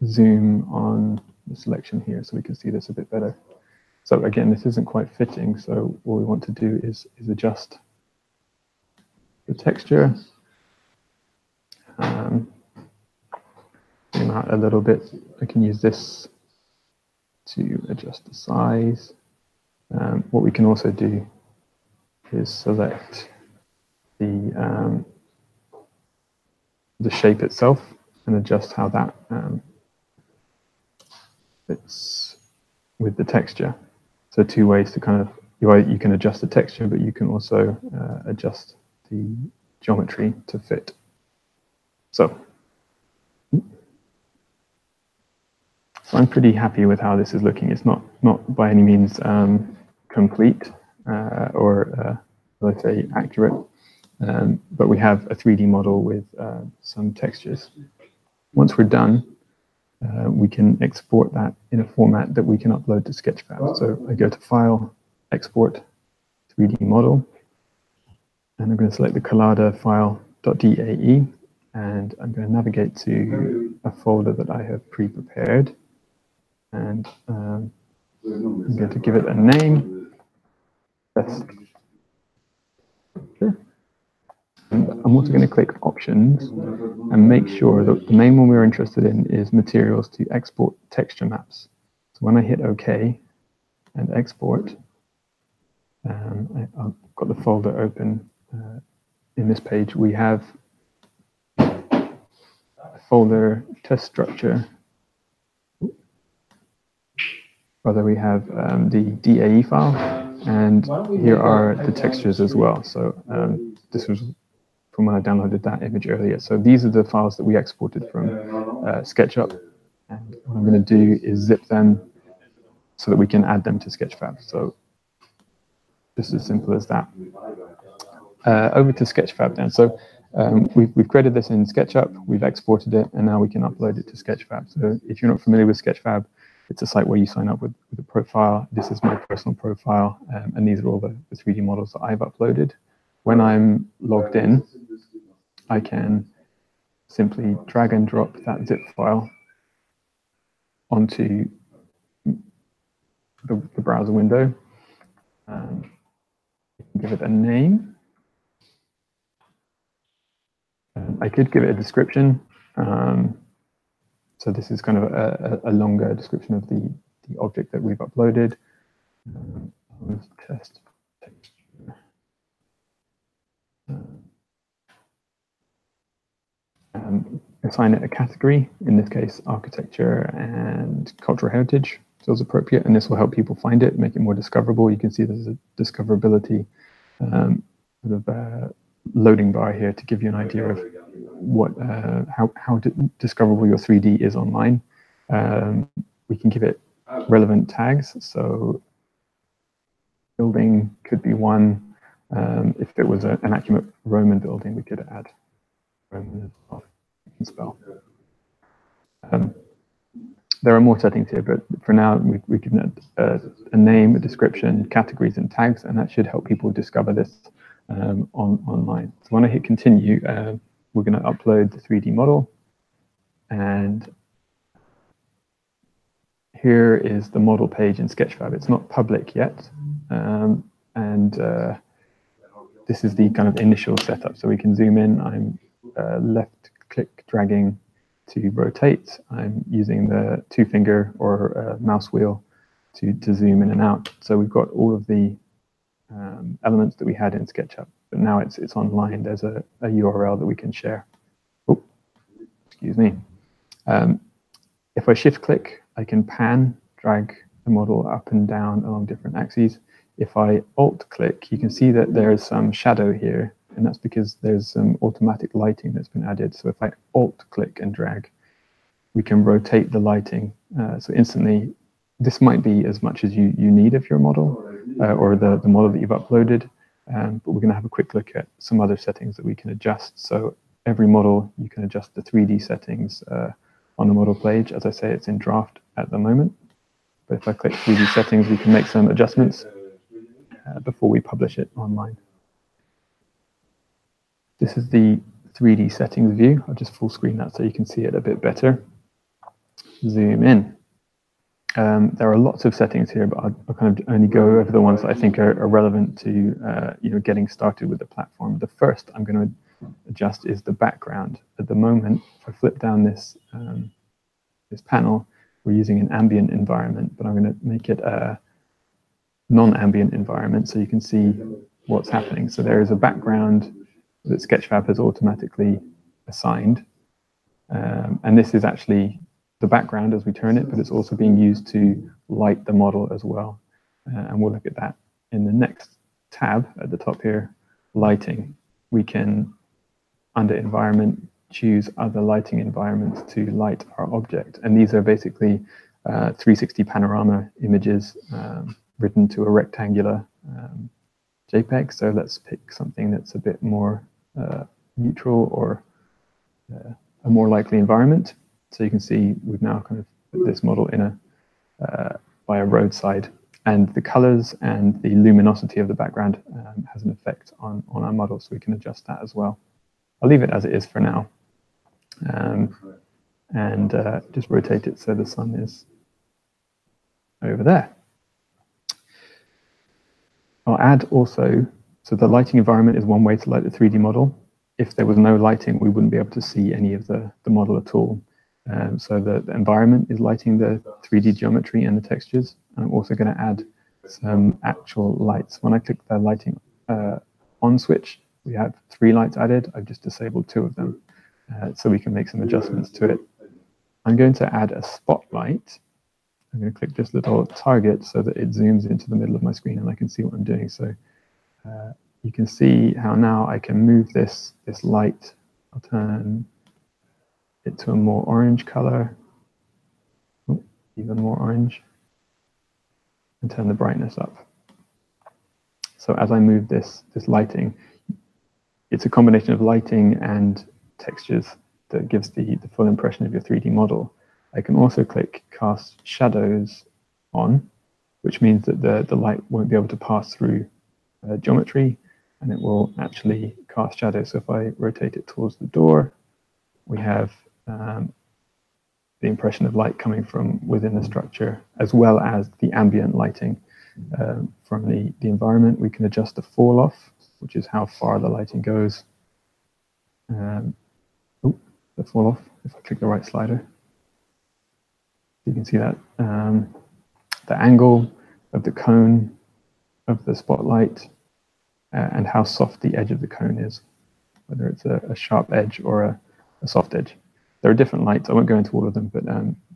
zoom on the selection here so we can see this a bit better. So again, this isn't quite fitting, so what we want to do is adjust the texture. Zoom out a little bit. I can use this to adjust the size. What we can also do is select the shape itself and adjust how that fits with the texture. So two ways to kind of, you can adjust the texture, but you can also adjust the geometry to fit. So I'm pretty happy with how this is looking. It's not by any means complete or let's say accurate, but we have a 3D model with some textures. Once we're done, we can export that in a format that we can upload to Sketchfab. So I go to File, Export, 3D Model, and I'm going to select the Collada file.dae, and I'm going to navigate to a folder that I have pre-prepared, and I'm going to give it a name. Sure. I'm also going to click Options and make sure that the main one we're interested in is materials to export texture maps. So when I hit OK and export, I've got the folder open. In this page, we have a folder test structure. Rather, we have the DAE file, and here are the textures as well. So this was from when I downloaded that image earlier. So these are the files that we exported from SketchUp. And what I'm going to do is zip them so that we can add them to Sketchfab. So just as simple as that. Over to Sketchfab then. So we've created this in SketchUp, we've exported it, and now we can upload it to Sketchfab. So if you're not familiar with Sketchfab, it's a site where you sign up with a profile. This is my personal profile, and these are all the 3D models that I've uploaded. When I'm logged in, I can simply drag and drop that zip file onto the browser window. Give it a name. I could give it a description. So this is kind of a longer description of the object that we've uploaded. Let's test texture. Assign it a category, in this case architecture and cultural heritage feels appropriate, and this will help people find it, make it more discoverable. You can see there's a discoverability loading bar here to give you an idea of what how discoverable your 3D is online. We can give it relevant tags, so building could be one. If it was an accurate Roman building, we could add Roman spell. There are more settings here, but for now we've given it a name, a description, categories, and tags, and that should help people discover this online. So when I hit continue, we're going to upload the 3D model, and here is the model page in Sketchfab. It's not public yet, this is the kind of initial setup. So we can zoom in. I'm left click dragging to rotate, I'm using the 2-finger or mouse wheel to zoom in and out. So we've got all of the elements that we had in SketchUp, but now it's online. There's a URL that we can share. Oh, excuse me. If I shift click, I can pan, drag the model up and down along different axes. If I alt click, you can see that there is some shadow here, and that's because there's some automatic lighting that's been added. So if I alt click and drag, we can rotate the lighting. So instantly, this might be as much as you need of your model or the model that you've uploaded, but we're going to have a quick look at some other settings that we can adjust. So every model, you can adjust the 3D settings on the model page. As I say, it's in draft at the moment, but if I click 3D settings, we can make some adjustments before we publish it online. This is the 3D settings view. I'll just full screen that so you can see it a bit better. Zoom in. There are lots of settings here, but I'll kind of only go over the ones that I think are relevant to getting started with the platform. The first I'm going to adjust is the background. At the moment, if I flip down this this panel, we're using an ambient environment, but I'm going to make it a non-ambient environment so you can see what's happening. So there is a background that Sketchfab has automatically assigned, and this is actually the background as we turn it, but it's also being used to light the model as well. And we'll look at that in the next tab at the top here, lighting. We can, under environment, choose other lighting environments to light our object. And these are basically 360 panorama images written to a rectangular JPEG. So let's pick something that's a bit more neutral or a more likely environment. So you can see we've now kind of put this model in by a roadside, and the colors and the luminosity of the background has an effect on our model, so we can adjust that as well. I'll leave it as it is for now, and just rotate it so the sun is over there. I'll add also, so the lighting environment is one way to light the 3D model. If there was no lighting, we wouldn't be able to see any of the model at all. So the environment is lighting the 3D geometry and the textures. And I'm also going to add some actual lights. When I click the lighting on switch, we have 3 lights added. I've just disabled 2 of them, so we can make some adjustments to it. I'm going to add a spotlight. I'm going to click this little target so that it zooms into the middle of my screen and I can see what I'm doing. So you can see how now I can move this light. I'll turn it to a more orange color, even more orange, and turn the brightness up. So as I move this lighting, it's a combination of lighting and textures that gives the full impression of your 3D model. I can also click cast shadows on, which means that the light won't be able to pass through geometry, and it will actually cast shadows. So if I rotate it towards the door, we have the impression of light coming from within the structure, as well as the ambient lighting from the environment. We can adjust the fall off, which is how far the lighting goes. The fall off, if I click the right slider. You can see that the angle of the cone of the spotlight and how soft the edge of the cone is, whether it's a sharp edge or a soft edge. There are different lights. I won't go into all of them, but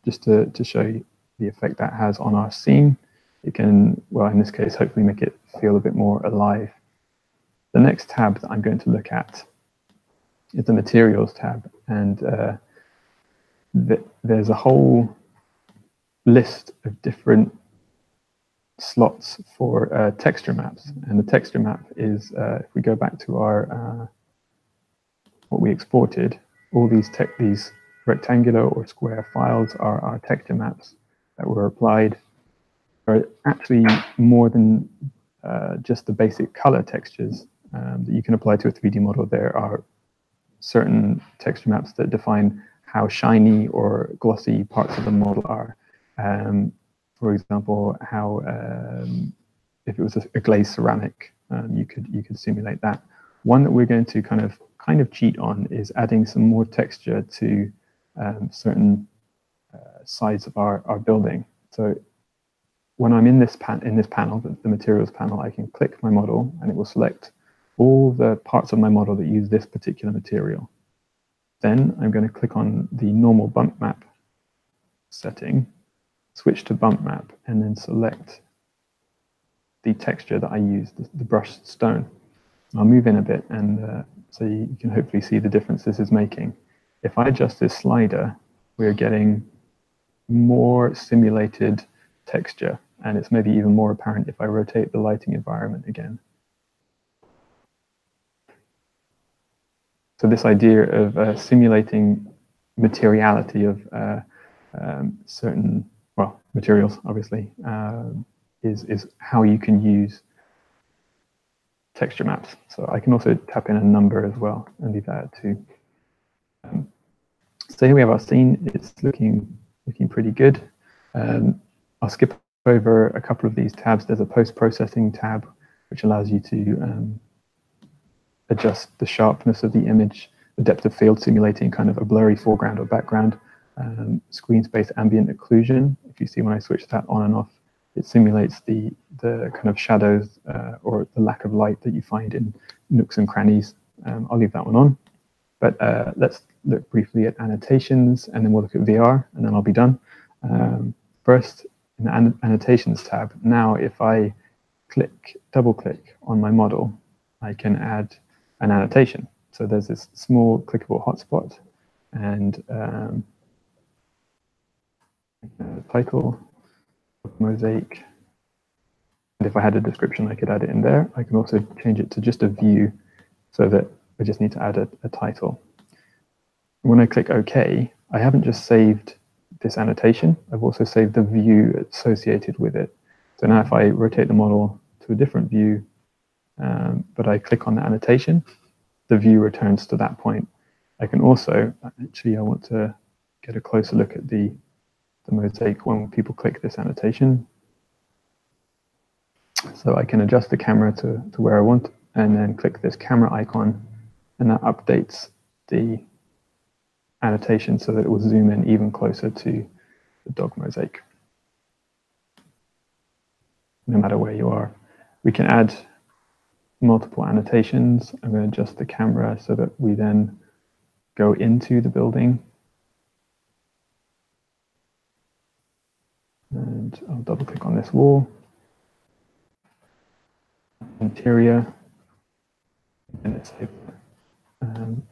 just to show you the effect that has on our scene, it can, well, in this case, hopefully make it feel a bit more alive. The next tab that I'm going to look at is the Materials tab, and there's a whole list of different slots for texture maps. And the texture map is, if we go back to our what we exported, all these rectangular or square files are our texture maps that were applied. There are actually more than just the basic color textures that you can apply to a 3D model. There are certain texture maps that define how shiny or glossy parts of the model are. For example, how if it was a glazed ceramic, you could simulate that. One that we're going to kind of cheat on is adding some more texture to certain sides of our building. So when I'm in this panel, the materials panel, I can click my model and it will select all the parts of my model that use this particular material. Then I'm going to click on the normal bump map setting, switch to bump map, and then select the texture that I use, the brushed stone. I'll move in a bit, and so you can hopefully see the difference this is making. If I adjust this slider, we're getting more simulated texture, and it's maybe even more apparent if I rotate the lighting environment again. So this idea of simulating materiality of certain, well, materials, obviously, is how you can use texture maps. So I can also tap in a number as well and leave that at 2. So here we have our scene. It's looking pretty good. I'll skip over a couple of these tabs. There's a post-processing tab, which allows you to adjust the sharpness of the image, the depth of field, simulating kind of a blurry foreground or background, screen space ambient occlusion. If you see when I switch that on and off, it simulates the kind of shadows or the lack of light that you find in nooks and crannies. I'll leave that one on. But let's look briefly at annotations, and then we'll look at VR, and then I'll be done. First, in the annotations tab, now if I double click on my model, I can add an annotation. So there's this small clickable hotspot, and title, mosaic. And if I had a description, I could add it in there. I can also change it to just a view, so that I just need to add a title. When I click OK, I haven't just saved this annotation, I've also saved the view associated with it. So now if I rotate the model to a different view, but I click on the annotation, the view returns to that point. I can also, actually I want to get a closer look at the mosaic when people click this annotation. So I can adjust the camera to where I want, and then click this camera icon, and that updates the annotation so that it will zoom in even closer to the dog mosaic, no matter where you are. We can add multiple annotations. I'm going to adjust the camera so that we then go into the building. And I'll double click on this wall. Interior, and it's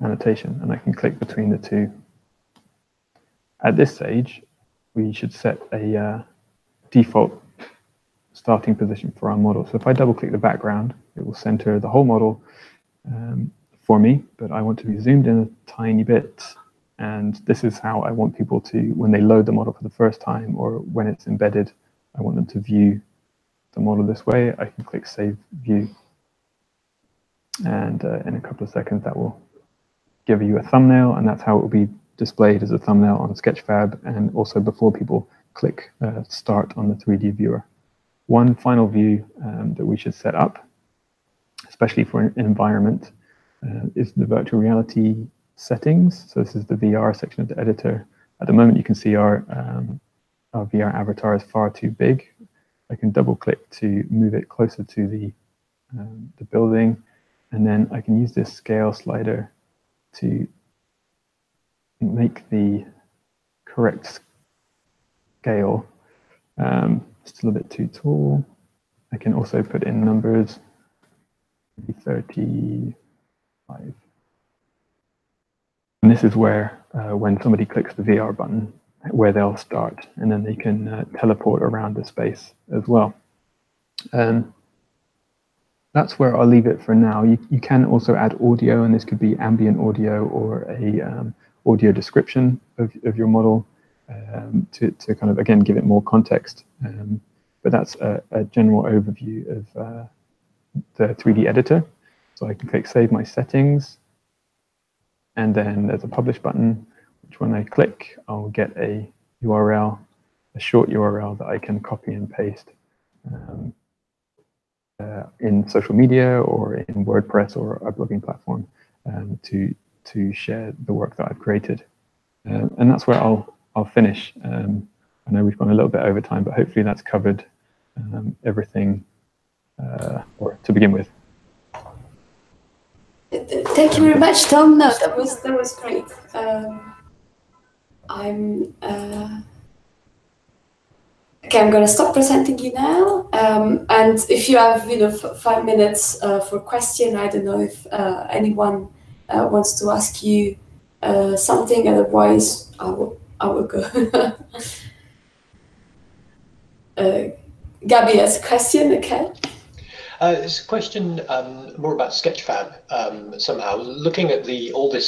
annotation, and I can click between the two. At this stage, we should set a default starting position for our model. So if I double click the background, it will center the whole model for me, but I want to be zoomed in a tiny bit. And this is how I want people to, when they load the model for the first time, or when it's embedded, I want them to view the model this way. I can click Save View. And in a couple of seconds, that will give you a thumbnail, and that's how it will be displayed as a thumbnail on Sketchfab, and also before people click Start on the 3D viewer. One final view that we should set up, especially for an environment, is the virtual reality settings. So this is the VR section of the editor. At the moment, you can see our VR avatar is far too big. I can double click to move it closer to the building, and then I can use this scale slider to make the correct scale. Still a bit too tall. I can also put in numbers, maybe 35. And this is where, when somebody clicks the VR button, where they'll start, and then they can teleport around the space as well. That's where I'll leave it for now. You can also add audio, and this could be ambient audio or a audio description of your model to kind of, again, give it more context. But that's a general overview of the 3D editor. So I can click Save My Settings, and then there's a Publish button, which when I click, I'll get a URL, a short URL that I can copy and paste in social media or in WordPress or a blogging platform to share the work that I've created. And that's where I'll finish. I know we've gone a little bit over time, but hopefully that's covered everything, or to begin with. Thank you very much, Tom. No, that was great. Okay, I'm going to stop presenting you now. And if you have 5 minutes for question, I don't know if anyone wants to ask you something. Otherwise, I will go. Gabby has a question. Okay. It's a question more about Sketchfab somehow. Looking at all this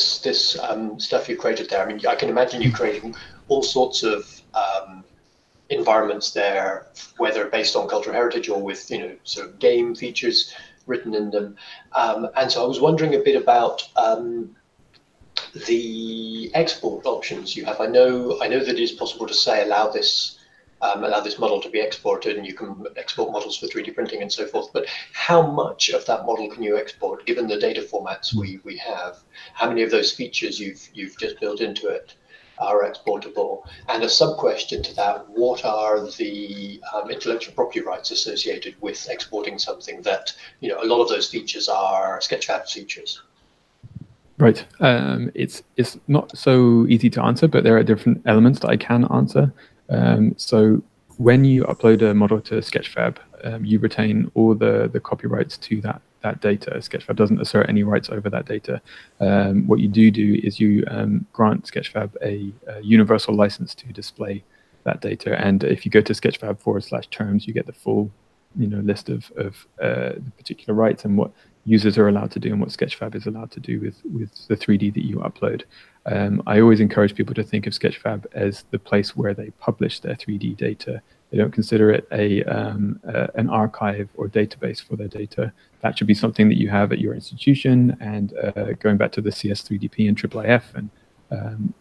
stuff you created there, I mean, I can imagine you creating all sorts of environments there, whether based on cultural heritage or with sort of game features written in them. And so I was wondering a bit about the export options you have. I know that it is possible to say allow this model to be exported, and you can export models for 3D printing and so forth, but how much of that model can you export given the data formats we have? How many of those features you've just built into it are exportable? And a sub-question to that, what are the intellectual property rights associated with exporting something that, a lot of those features are Sketchfab features? Right. It's not so easy to answer, but there are different elements that I can answer. So when you upload a model to Sketchfab, you retain all the copyrights to that data. Sketchfab doesn't assert any rights over that data. What you do is you grant Sketchfab a universal license to display that data. And if you go to Sketchfab/terms, you get the full list of the particular rights and what users are allowed to do and what Sketchfab is allowed to do with the 3D that you upload. I always encourage people to think of Sketchfab as the place where they publish their 3D data. They don't consider it an archive or database for their data. That should be something that you have at your institution. And going back to the CS3DP and IIIF, and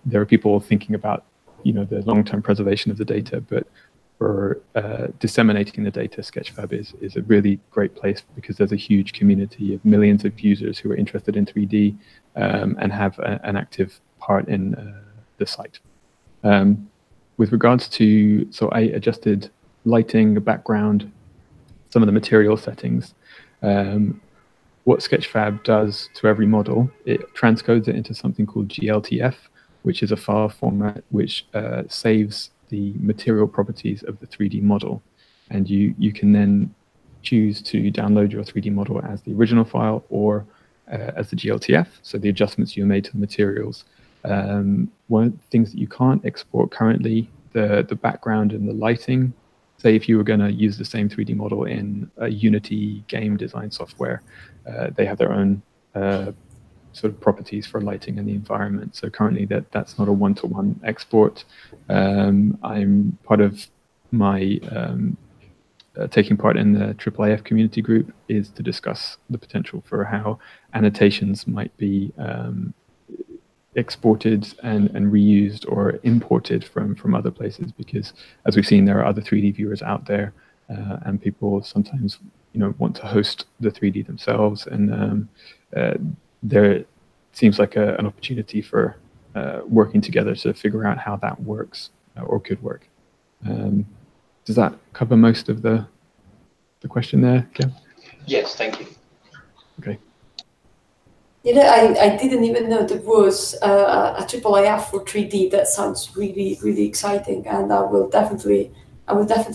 there are people thinking about the long-term preservation of the data, but for disseminating the data, Sketchfab is a really great place because there's a huge community of millions of users who are interested in 3D and have an active part in the site. With regards to, so I adjusted lighting, the background, some of the material settings. What Sketchfab does to every model, it transcodes it into something called GLTF, which is a file format which saves the material properties of the 3D model. And you can then choose to download your 3D model as the original file or as the GLTF, so the adjustments you made to the materials. One of the things that you can't export currently, the background and the lighting. Say if you were going to use the same 3D model in a Unity game design software, they have their own sort of properties for lighting and the environment. So currently that's not a one-to-one export. I'm part of my taking part in the IIIF community group is to discuss the potential for how annotations might be exported and reused or imported from other places, because as we've seen, there are other 3D viewers out there, and people sometimes want to host the 3D themselves, and there seems like an opportunity for working together to figure out how that works or could work. Does that cover most of the question there, Kev? Yes, thank you. Okay. I didn't even know there was a IIIF for 3D. That sounds really, really exciting, and I will definitely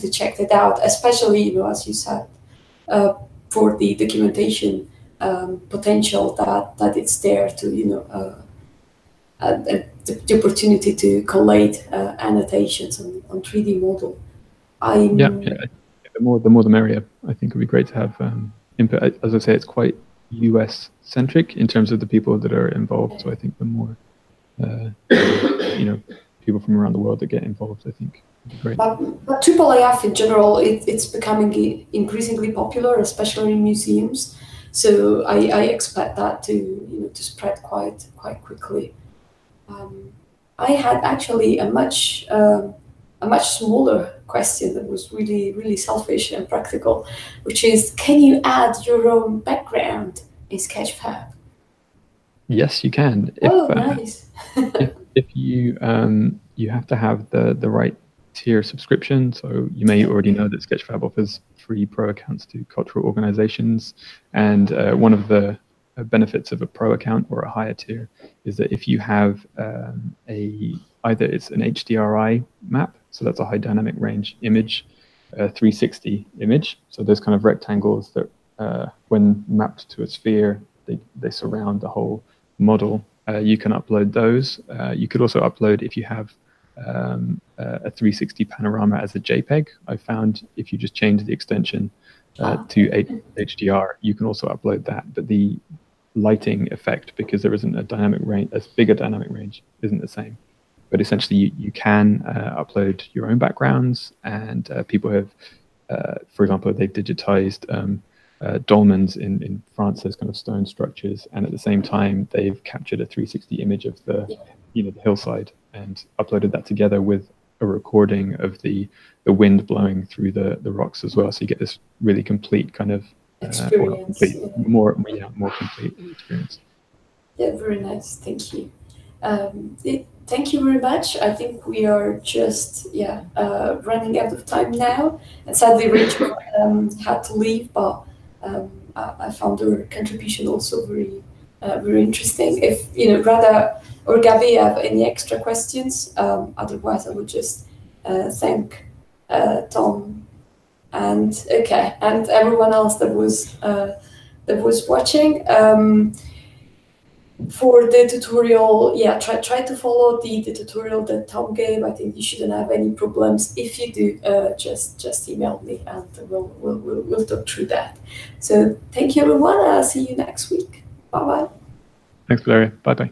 check that out, especially as you said, for the documentation potential that it's there to the opportunity to collate annotations on 3D model. Yeah. The more the merrier. I think it would be great to have input. As I say, it's quite US centric in terms of the people that are involved. So I think the more people from around the world that get involved, I think would be great. But IIIF in general, it's becoming increasingly popular, especially in museums. So I expect that to spread quite quickly. I had actually a much smaller question that was really, really selfish and practical, which is, can you add your own background in Sketchfab? Yes, you can. Nice. if you you have to have the right tier subscription. So you may already know that Sketchfab offers free pro accounts to cultural organizations, and one of the benefits of a pro account or a higher tier is that if you have either it's an HDRI map, so that's a high dynamic range image, a 360 image, so those kind of rectangles that when mapped to a sphere, they surround the whole model. You can upload those. You could also upload if you have a 360 panorama as a JPEG. I found if you just change the extension to HDR, you can also upload that. But the lighting effect, because there isn't a dynamic range, as big a dynamic range, isn't the same. But essentially, you can upload your own backgrounds, and people have, for example, they've digitized dolmens in France, those kind of stone structures, and at the same time, they've captured a 360 image of the the hillside and uploaded that together with a recording of the wind blowing through the rocks as well. So you get this really complete kind of experience, more complete experience. Yeah, very nice. Thank you. Thank you very much. I think we are just running out of time now, and sadly Rachel had to leave, but I found her contribution also very very interesting. If Rada or Gabi have any extra questions, otherwise I would just thank Tom and everyone else that was watching. For the tutorial, try to follow the tutorial that Tom gave. I think you shouldn't have any problems. If you do, just email me and we'll talk through that. So thank you, everyone. I'll see you next week. Bye bye. Thanks, Valeria. Bye bye.